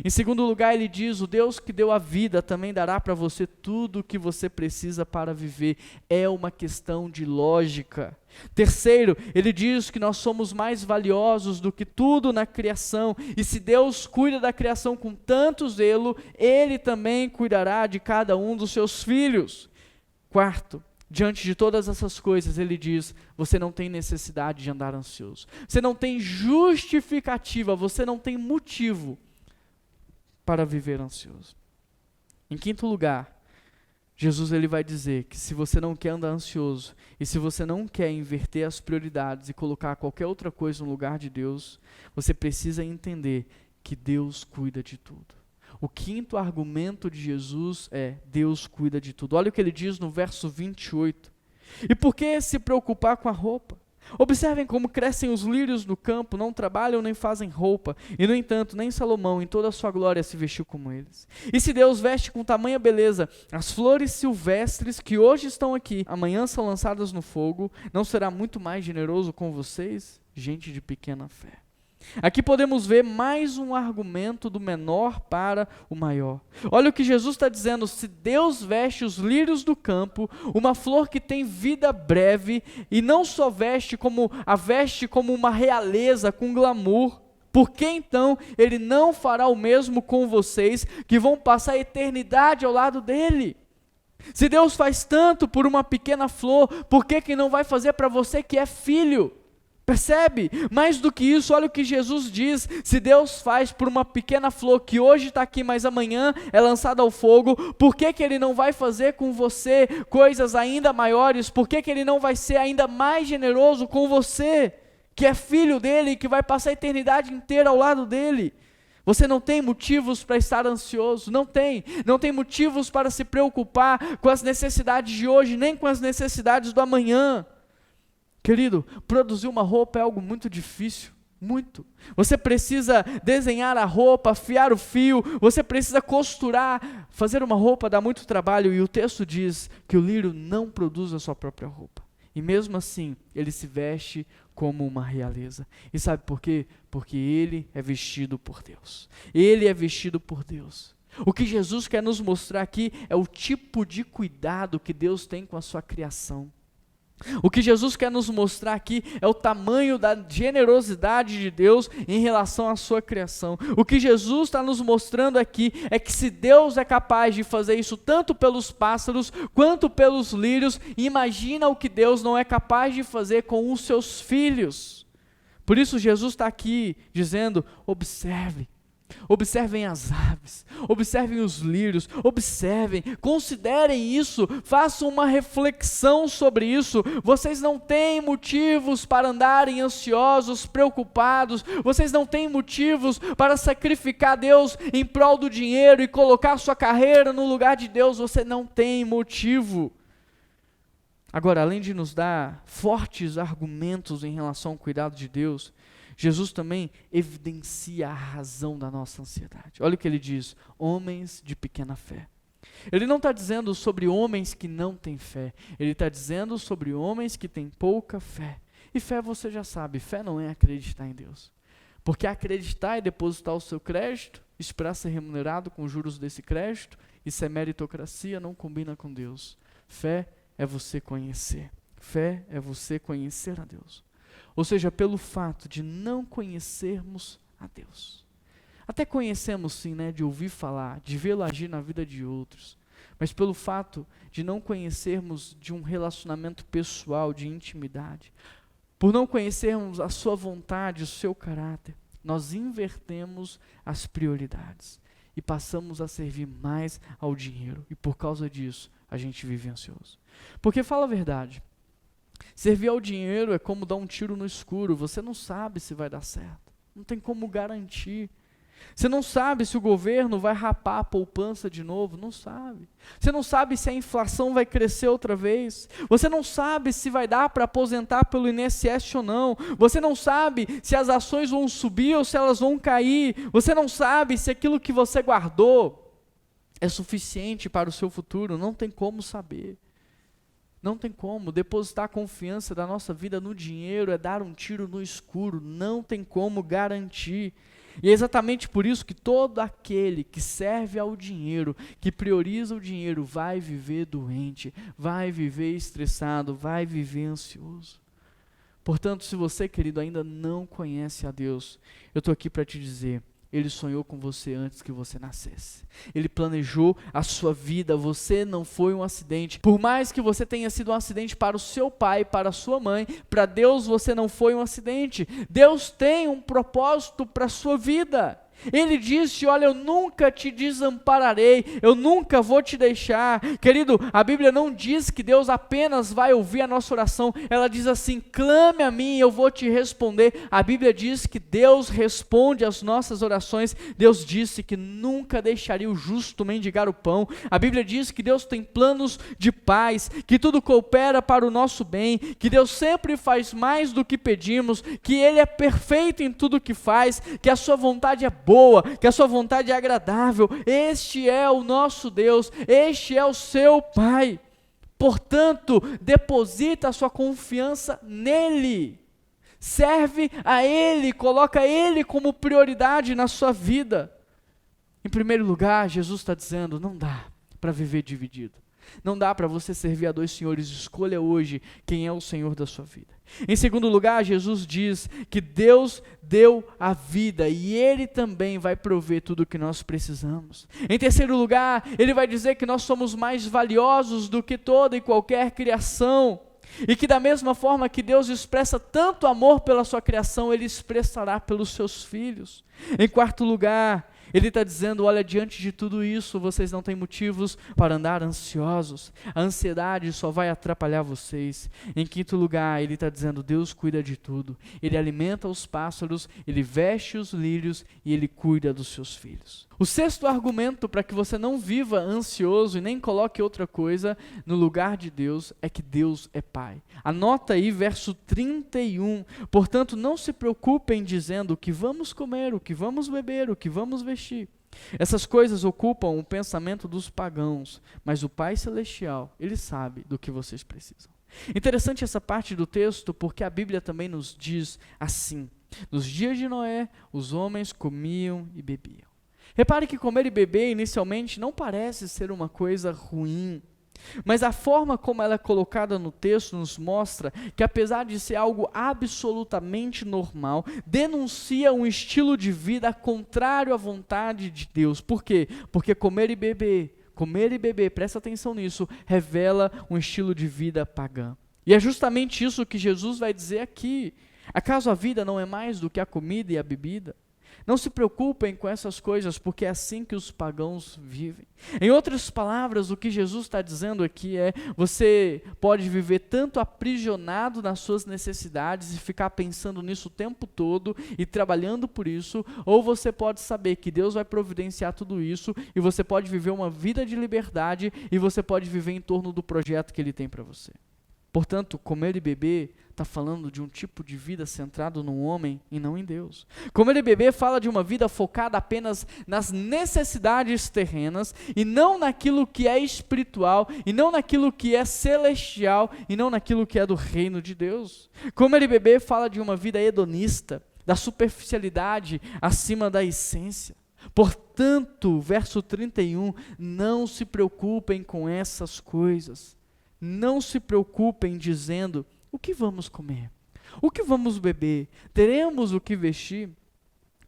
Em segundo lugar, ele diz, o Deus que deu a vida também dará para você tudo o que você precisa para viver, é uma questão de lógica. Terceiro, ele diz que nós somos mais valiosos do que tudo na criação, e se Deus cuida da criação com tanto zelo, ele também cuidará de cada um dos seus filhos. Quarto, diante de todas essas coisas, ele diz, você não tem necessidade de andar ansioso, você não tem justificativa, você não tem motivo para viver ansioso. Em quinto lugar, Jesus ele vai dizer que se você não quer andar ansioso e se você não quer inverter as prioridades e colocar qualquer outra coisa no lugar de Deus, você precisa entender que Deus cuida de tudo. O quinto argumento de Jesus é Deus cuida de tudo. Olha o que ele diz no verso 28. E por que se preocupar com a roupa? Observem como crescem os lírios do campo, não trabalham nem fazem roupa, e no entanto, nem Salomão em toda a sua glória se vestiu como eles. E se Deus veste com tamanha beleza as flores silvestres que hoje estão aqui, amanhã são lançadas no fogo, não será muito mais generoso com vocês, gente de pequena fé? Aqui podemos ver mais um argumento do menor para o maior. Olha o que Jesus está dizendo, se Deus veste os lírios do campo, uma flor que tem vida breve, e não só veste como uma realeza com glamour, por que então Ele não fará o mesmo com vocês, que vão passar a eternidade ao lado dEle? Se Deus faz tanto por uma pequena flor, por que não vai fazer para você que é filho? Percebe? Mais do que isso, olha o que Jesus diz, se Deus faz por uma pequena flor que hoje está aqui, mas amanhã é lançada ao fogo, por que Ele não vai fazer com você coisas ainda maiores? Por que Ele não vai ser ainda mais generoso com você, que é filho dEle e que vai passar a eternidade inteira ao lado dEle? Você não tem motivos para estar ansioso, não tem motivos para se preocupar com as necessidades de hoje, nem com as necessidades do amanhã. Querido, produzir uma roupa é algo muito difícil, muito. Você precisa desenhar a roupa, afiar o fio, você precisa costurar, fazer uma roupa dá muito trabalho, e o texto diz que o lírio não produz a sua própria roupa. E mesmo assim, ele se veste como uma realeza. E sabe por quê? Porque ele é vestido por Deus. Ele é vestido por Deus. O que Jesus quer nos mostrar aqui é o tipo de cuidado que Deus tem com a sua criação. O que Jesus quer nos mostrar aqui é o tamanho da generosidade de Deus em relação à sua criação. O que Jesus está nos mostrando aqui é que se Deus é capaz de fazer isso tanto pelos pássaros quanto pelos lírios, imagina o que Deus não é capaz de fazer com os seus filhos. Por isso Jesus está aqui dizendo, observe, Observem as aves, observem os lírios, observem, considerem isso, façam uma reflexão sobre isso. Vocês não têm motivos para andarem ansiosos, preocupados, vocês não têm motivos para sacrificar Deus em prol do dinheiro e colocar sua carreira no lugar de Deus, você não tem motivo. Agora, além de nos dar fortes argumentos em relação ao cuidado de Deus, Jesus também evidencia a razão da nossa ansiedade. Olha o que ele diz: homens de pequena fé. Ele não está dizendo sobre homens que não têm fé, ele está dizendo sobre homens que têm pouca fé. E fé você já sabe, fé não é acreditar em Deus. Porque acreditar é depositar o seu crédito, esperar ser remunerado com os juros desse crédito, isso é meritocracia, não combina com Deus. Fé é você conhecer, fé é você conhecer a Deus. Ou seja, pelo fato de não conhecermos a Deus. Até conhecemos sim, né, de ouvir falar, de vê-lo agir na vida de outros. Mas pelo fato de não conhecermos de um relacionamento pessoal, de intimidade, por não conhecermos a sua vontade, o seu caráter, nós invertemos as prioridades e passamos a servir mais ao dinheiro. E por causa disso, a gente vive ansioso. Porque fala a verdade, servir ao dinheiro é como dar um tiro no escuro, você não sabe se vai dar certo, não tem como garantir. Você não sabe se o governo vai rapar a poupança de novo, não sabe. Você não sabe se a inflação vai crescer outra vez. Você não sabe se vai dar para aposentar pelo INSS ou não. Você não sabe se as ações vão subir ou se elas vão cair. Você não sabe se aquilo que você guardou é suficiente para o seu futuro, não tem como saber. Não tem como. Depositar a confiança da nossa vida no dinheiro é dar um tiro no escuro, não tem como garantir. E é exatamente por isso que todo aquele que serve ao dinheiro, que prioriza o dinheiro, vai viver doente, vai viver estressado, vai viver ansioso. Portanto, se você, querido, ainda não conhece a Deus, eu estou aqui para te dizer, Ele sonhou com você antes que você nascesse. Ele planejou a sua vida, você não foi um acidente. Por mais que você tenha sido um acidente para o seu pai, para a sua mãe, para Deus você não foi um acidente. Deus tem um propósito para a sua vida. Ele disse, olha, eu nunca te desampararei, eu nunca vou te deixar. Querido, a Bíblia não diz que Deus apenas vai ouvir a nossa oração, ela diz assim, clame a mim e eu vou te responder. A Bíblia diz que Deus responde às nossas orações. Deus disse que nunca deixaria o justo mendigar o pão. A Bíblia diz que Deus tem planos de paz, que tudo coopera para o nosso bem, que Deus sempre faz mais do que pedimos, que Ele é perfeito em tudo que faz, que a sua vontade é boa, que a sua vontade é agradável. Este é o nosso Deus, este é o seu Pai. Portanto, deposita a sua confiança nele, serve a Ele, coloca Ele como prioridade na sua vida. Em primeiro lugar, Jesus está dizendo, não dá para viver dividido. Não dá para você servir a dois senhores, escolha hoje quem é o Senhor da sua vida. Em segundo lugar, Jesus diz que Deus deu a vida e Ele também vai prover tudo o que nós precisamos. Em terceiro lugar, Ele vai dizer que nós somos mais valiosos do que toda e qualquer criação. E que da mesma forma que Deus expressa tanto amor pela sua criação, Ele expressará pelos seus filhos. Em quarto lugar, Ele está dizendo, olha, diante de tudo isso, vocês não têm motivos para andar ansiosos. A ansiedade só vai atrapalhar vocês. Em quinto lugar, Ele está dizendo, Deus cuida de tudo. Ele alimenta os pássaros, Ele veste os lírios e Ele cuida dos seus filhos. O sexto argumento para que você não viva ansioso e nem coloque outra coisa no lugar de Deus é que Deus é Pai. Anota aí verso 31. Portanto, não se preocupem dizendo o que vamos comer, o que vamos beber, o que vamos vestir. Essas coisas ocupam o pensamento dos pagãos, mas o Pai Celestial, Ele sabe do que vocês precisam. Interessante essa parte do texto, porque a Bíblia também nos diz assim, nos dias de Noé, os homens comiam e bebiam. Repare que comer e beber inicialmente não parece ser uma coisa ruim, mas a forma como ela é colocada no texto nos mostra que, apesar de ser algo absolutamente normal, denuncia um estilo de vida contrário à vontade de Deus. Por quê? Porque comer e beber, presta atenção nisso, revela um estilo de vida pagã. E é justamente isso que Jesus vai dizer aqui. Acaso a vida não é mais do que a comida e a bebida? Não se preocupem com essas coisas, porque é assim que os pagãos vivem. Em outras palavras, o que Jesus está dizendo aqui é: você pode viver tanto aprisionado nas suas necessidades e ficar pensando nisso o tempo todo e trabalhando por isso, ou você pode saber que Deus vai providenciar tudo isso e você pode viver uma vida de liberdade e você pode viver em torno do projeto que Ele tem para você. Portanto, comer e beber está falando de um tipo de vida centrado no homem e não em Deus. Comer e beber fala de uma vida focada apenas nas necessidades terrenas e não naquilo que é espiritual, e não naquilo que é celestial, e não naquilo que é do reino de Deus. Comer e beber fala de uma vida hedonista, da superficialidade acima da essência. Portanto, verso 31, não se preocupem com essas coisas. Não se preocupem dizendo: o que vamos comer? O que vamos beber? Teremos o que vestir?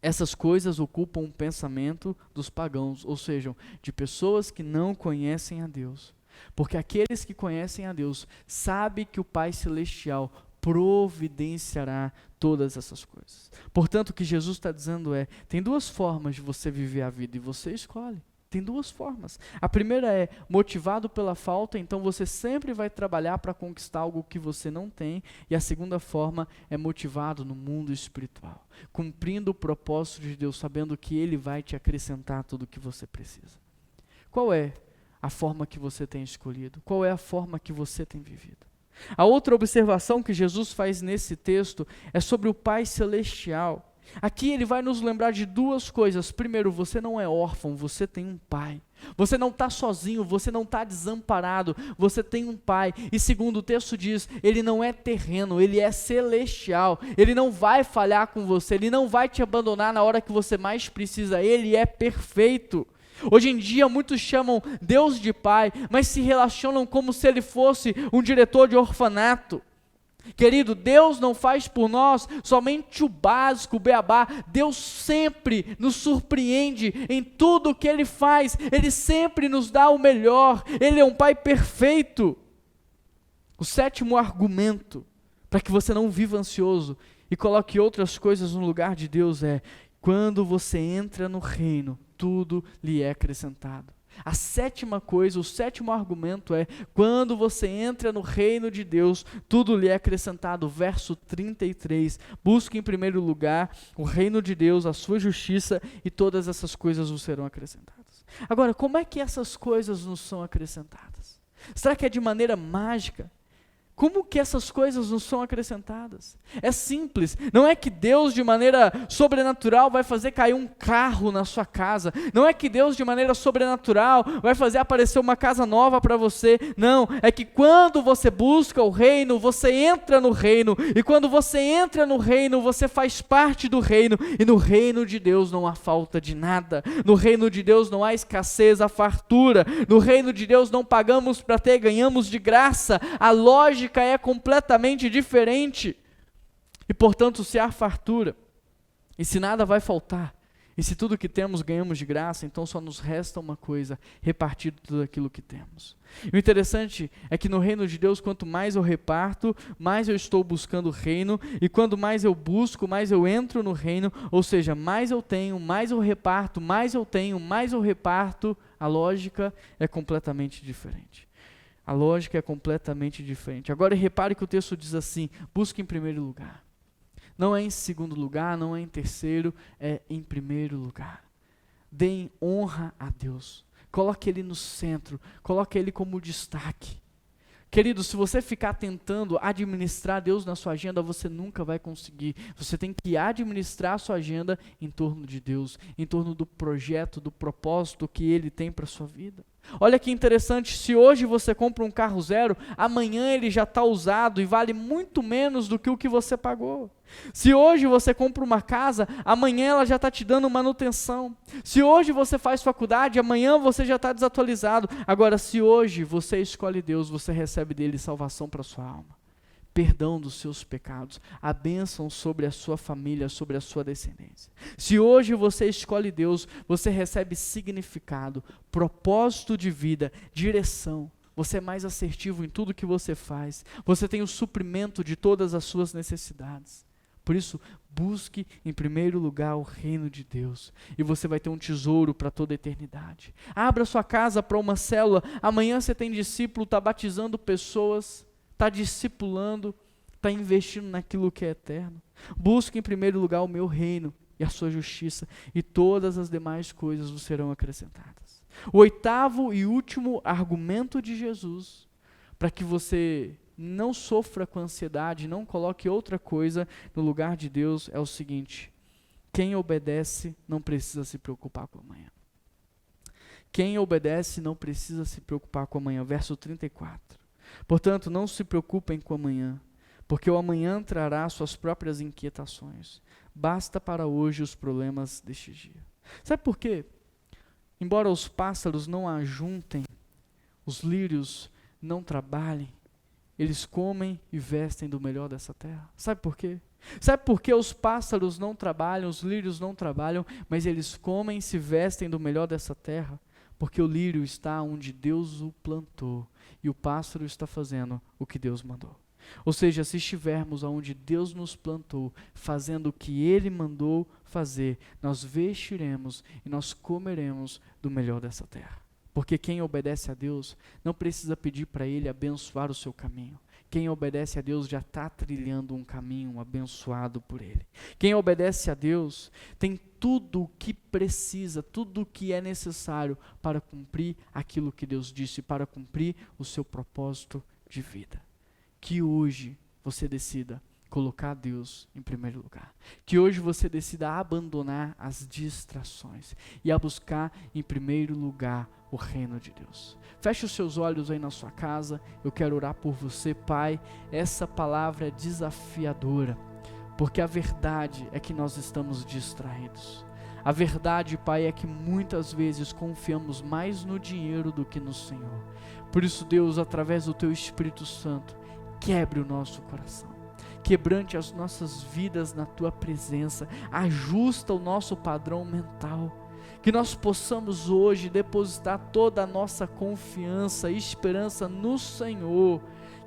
Essas coisas ocupam o pensamento dos pagãos, ou seja, de pessoas que não conhecem a Deus. Porque aqueles que conhecem a Deus sabem que o Pai Celestial providenciará todas essas coisas. Portanto, o que Jesus está dizendo é: tem duas formas de você viver a vida e você escolhe. Tem duas formas. A primeira é motivado pela falta, então você sempre vai trabalhar para conquistar algo que você não tem. E a segunda forma é motivado no mundo espiritual, cumprindo o propósito de Deus, sabendo que Ele vai te acrescentar tudo o que você precisa. Qual é a forma que você tem escolhido? Qual é a forma que você tem vivido? A outra observação que Jesus faz nesse texto é sobre o Pai Celestial. Aqui ele vai nos lembrar de duas coisas. Primeiro, você não é órfão, você tem um pai. Você não está sozinho, você não está desamparado, você tem um pai. E segundo, o texto diz, ele não é terreno, ele é celestial. Ele não vai falhar com você, ele não vai te abandonar na hora que você mais precisa, ele é perfeito. Hoje em dia muitos chamam Deus de pai, mas se relacionam como se ele fosse um diretor de orfanato. Querido, Deus não faz por nós somente o básico, o beabá. Deus sempre nos surpreende em tudo o que Ele faz. Ele sempre nos dá o melhor. Ele é um Pai perfeito. O sétimo argumento para que você não viva ansioso e coloque outras coisas no lugar de Deus é: quando você entra no reino, tudo lhe é acrescentado. A sétima coisa, o sétimo argumento é: quando você entra no reino de Deus, tudo lhe é acrescentado. Verso 33, busque em primeiro lugar o reino de Deus, a sua justiça, e todas essas coisas vos serão acrescentadas. Agora, como é que essas coisas nos são acrescentadas? Será que é de maneira mágica? Como que essas coisas nos são acrescentadas? É simples, não é que Deus de maneira sobrenatural vai fazer cair um carro na sua casa, não é que Deus de maneira sobrenatural vai fazer aparecer uma casa nova para você, não, é que quando você busca o reino, você entra no reino, e quando você entra no reino, você faz parte do reino, e no reino de Deus não há falta de nada, no reino de Deus não há escassez, há fartura, no reino de Deus não pagamos para ter, ganhamos de graça, a lógica é completamente diferente. E portanto, se há fartura, e se nada vai faltar, e se tudo que temos ganhamos de graça, então só nos resta uma coisa: repartir tudo aquilo que temos. E o interessante é que no reino de Deus, quanto mais eu reparto, mais eu estou buscando o reino, e quando mais eu busco, mais eu entro no reino, ou seja, mais eu tenho, mais eu reparto, mais eu tenho, mais eu reparto. A lógica é completamente diferente. A lógica é completamente diferente. Agora repare que o texto diz assim: busque em primeiro lugar. Não é em segundo lugar, não é em terceiro, é em primeiro lugar. Deem honra a Deus. Coloque Ele no centro, coloque Ele como destaque. Querido, se você ficar tentando administrar Deus na sua agenda, você nunca vai conseguir. Você tem que administrar a sua agenda em torno de Deus, em torno do projeto, do propósito que Ele tem para a sua vida. Olha que interessante, se hoje você compra um carro zero, amanhã ele já está usado e vale muito menos do que o que você pagou. Se hoje você compra uma casa, amanhã ela já está te dando manutenção. Se hoje você faz faculdade, amanhã você já está desatualizado. Agora, se hoje você escolhe Deus, você recebe dele salvação para a sua alma, perdão dos seus pecados, a bênção sobre a sua família, sobre a sua descendência. Se hoje você escolhe Deus, você recebe significado, propósito de vida, direção. Você é mais assertivo em tudo que você faz. Você tem o suprimento de todas as suas necessidades. Por isso, Busque em primeiro lugar o reino de Deus e você vai ter um tesouro para toda a eternidade. Abra sua casa para uma célula. Amanhã você tem discípulo, está batizando pessoas, está discipulando, está investindo naquilo que é eterno. Busque em primeiro lugar o meu reino e a sua justiça, e todas as demais coisas vos serão acrescentadas. O 8º e último argumento de Jesus, para que você não sofra com ansiedade, não coloque outra coisa no lugar de Deus, é o seguinte: quem obedece não precisa se preocupar com amanhã. Quem obedece não precisa se preocupar com amanhã. Verso 34. Portanto, não se preocupem com amanhã, porque o amanhã trará suas próprias inquietações. Basta para hoje os problemas deste dia. Sabe por quê? Embora os pássaros não ajuntem, os lírios não trabalhem, eles comem e vestem do melhor dessa terra. Sabe por quê? Sabe por que os pássaros não trabalham, os lírios não trabalham, mas eles comem e se vestem do melhor dessa terra? Porque o lírio está onde Deus o plantou e o pássaro está fazendo o que Deus mandou. Ou seja, se estivermos onde Deus nos plantou, fazendo o que Ele mandou fazer, nós vestiremos e nós comeremos do melhor dessa terra. Porque quem obedece a Deus não precisa pedir para Ele abençoar o seu caminho. Quem obedece a Deus já está trilhando um caminho abençoado por Ele. Quem obedece a Deus tem tudo o que precisa, tudo o que é necessário para cumprir aquilo que Deus disse, para cumprir o seu propósito de vida. Que hoje você decida colocar Deus em primeiro lugar. Que hoje você decida abandonar as distrações e a buscar em primeiro lugar o reino de Deus. Feche os seus olhos aí na sua casa. Eu quero orar por você, Pai. Essa palavra é desafiadora, porque a verdade é que nós estamos distraídos. A verdade, Pai, é que muitas vezes confiamos mais no dinheiro do que no Senhor. Por isso, Deus, através do Teu Espírito Santo, quebre o nosso coração, quebrante as nossas vidas na Tua presença, ajusta o nosso padrão mental, que nós possamos hoje depositar toda a nossa confiança e esperança no Senhor,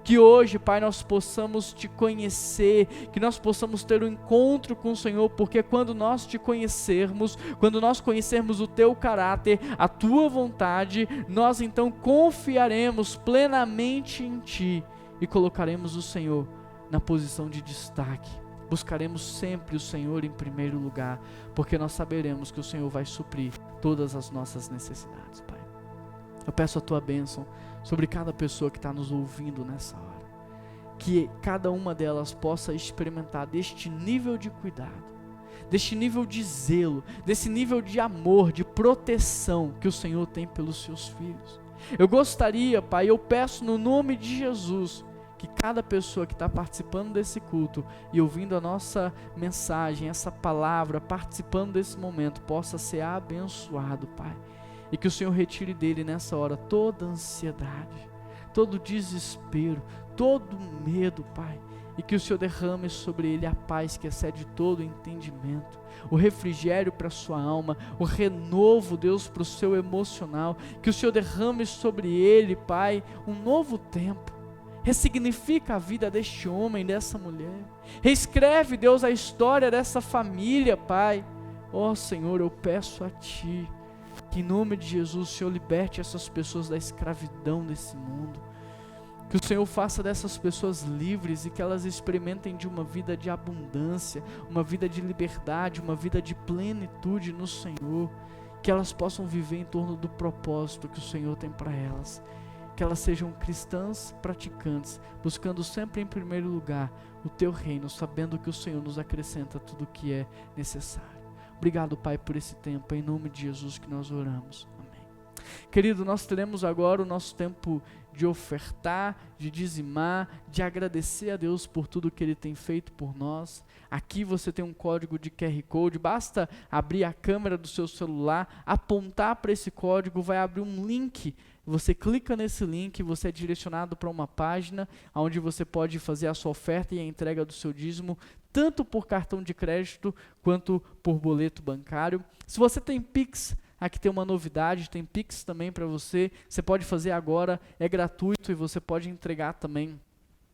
que hoje, Pai, nós possamos Te conhecer, que nós possamos ter um encontro com o Senhor, porque quando nós Te conhecermos, quando nós conhecermos o Teu caráter, a Tua vontade, nós então confiaremos plenamente em Ti, e colocaremos o Senhor na posição de destaque. Buscaremos sempre o Senhor em primeiro lugar, porque nós saberemos que o Senhor vai suprir todas as nossas necessidades, Pai. Eu peço a Tua bênção sobre cada pessoa que está nos ouvindo nessa hora. Que cada uma delas possa experimentar deste nível de cuidado, deste nível de zelo, desse nível de amor, de proteção que o Senhor tem pelos seus filhos. Eu gostaria, Pai, eu peço no nome de Jesus, que cada pessoa que está participando desse culto e ouvindo a nossa mensagem, essa palavra, participando desse momento, possa ser abençoado, Pai. E que o Senhor retire dele nessa hora toda ansiedade, todo desespero, todo medo, Pai. E que o Senhor derrame sobre ele a paz que excede todo entendimento, o refrigério para a sua alma, o renovo, Deus, para o seu emocional. Que o Senhor derrame sobre ele, Pai, um novo tempo. Ressignifica a vida deste homem, dessa mulher. Reescreve, Deus, a história dessa família, Pai. Ó Senhor, eu peço a Ti, que em nome de Jesus o Senhor liberte essas pessoas da escravidão desse mundo. Que o Senhor faça dessas pessoas livres e que elas experimentem de uma vida de abundância, uma vida de liberdade, uma vida de plenitude no Senhor. Que elas possam viver em torno do propósito que o Senhor tem para elas. Que elas sejam cristãs praticantes, buscando sempre em primeiro lugar o Teu reino, sabendo que o Senhor nos acrescenta tudo o que é necessário. Obrigado, Pai, por esse tempo, em nome de Jesus que nós oramos. Amém. Querido, nós teremos agora o nosso tempo de ofertar, de dizimar, de agradecer a Deus por tudo que Ele tem feito por nós. Aqui você tem um código de QR Code, basta abrir a câmera do seu celular, apontar para esse código, vai abrir um link. Você clica nesse link, você é direcionado para uma página onde você pode fazer a sua oferta e a entrega do seu dízimo, tanto por cartão de crédito quanto por boleto bancário. Se você tem Pix, aqui tem uma novidade, tem Pix também para você. Você pode fazer agora, é gratuito e você pode entregar também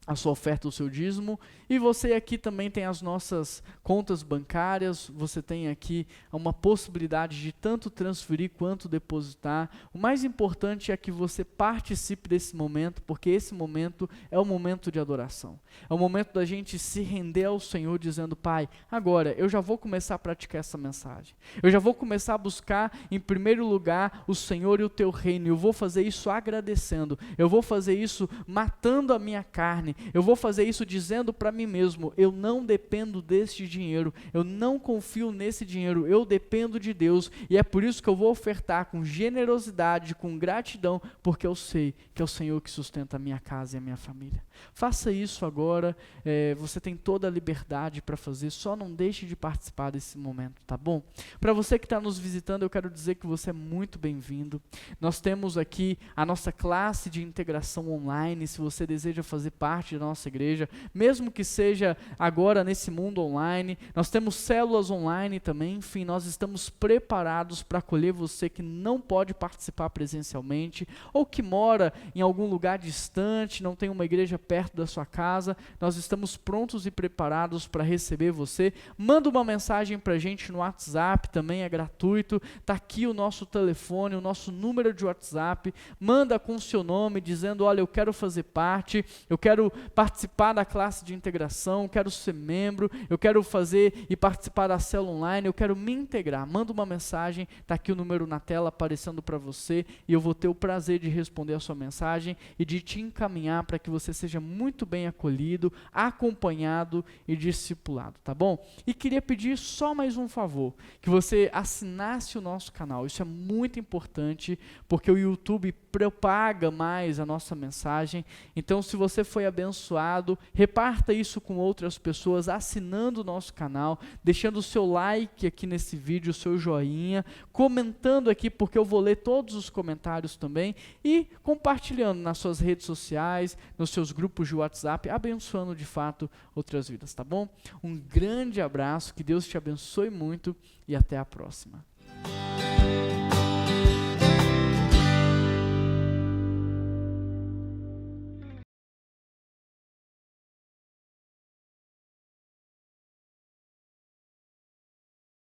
a sua oferta, o seu dízimo, e você aqui também tem as nossas contas bancárias, você tem aqui uma possibilidade de tanto transferir quanto depositar. O mais importante é que você participe desse momento, porque esse momento é o momento de adoração, é o momento da gente se render ao Senhor dizendo: Pai, agora eu já vou começar a praticar essa mensagem, eu já vou começar a buscar em primeiro lugar o Senhor e o teu reino, eu vou fazer isso agradecendo, eu vou fazer isso matando a minha carne, eu vou fazer isso dizendo para mim mesmo: eu não dependo deste dinheiro, eu não confio nesse dinheiro, eu dependo de Deus, e é por isso que eu vou ofertar com generosidade, com gratidão, porque eu sei que é o Senhor que sustenta a minha casa e a minha família. Faça isso agora, você tem toda a liberdade para fazer, só não deixe de participar desse momento, tá bom? Para você que está nos visitando, eu quero dizer que você é muito bem-vindo. Nós temos aqui a nossa classe de integração online, se você deseja fazer parte da nossa igreja, mesmo que seja agora nesse mundo online. Nós temos células online também, enfim, nós estamos preparados para acolher você que não pode participar presencialmente, ou que mora em algum lugar distante, não tem uma igreja perto da sua casa. Nós estamos prontos e preparados para receber você. Manda uma mensagem para a gente no WhatsApp, também é gratuito, está aqui o nosso telefone, o nosso número de WhatsApp. Manda com o seu nome, dizendo: olha, eu quero fazer parte, eu quero participar da classe de integração, quero ser membro, eu quero fazer e participar da célula online, eu quero me integrar. Manda uma mensagem, está aqui o número na tela aparecendo para você, e eu vou ter o prazer de responder a sua mensagem e de te encaminhar para que você seja muito bem acolhido, acompanhado e discipulado, tá bom? E queria pedir só mais um favor, que você assinasse o nosso canal. Isso é muito importante, porque o YouTube propaga mais a nossa mensagem. Então, se você foi abençoado, reparta isso com outras pessoas, assinando o nosso canal, deixando o seu like aqui nesse vídeo, o seu joinha, comentando aqui, porque eu vou ler todos os comentários também, e compartilhando nas suas redes sociais, nos seus grupos de WhatsApp, abençoando de fato outras vidas, tá bom? Um grande abraço, que Deus te abençoe muito e até a próxima.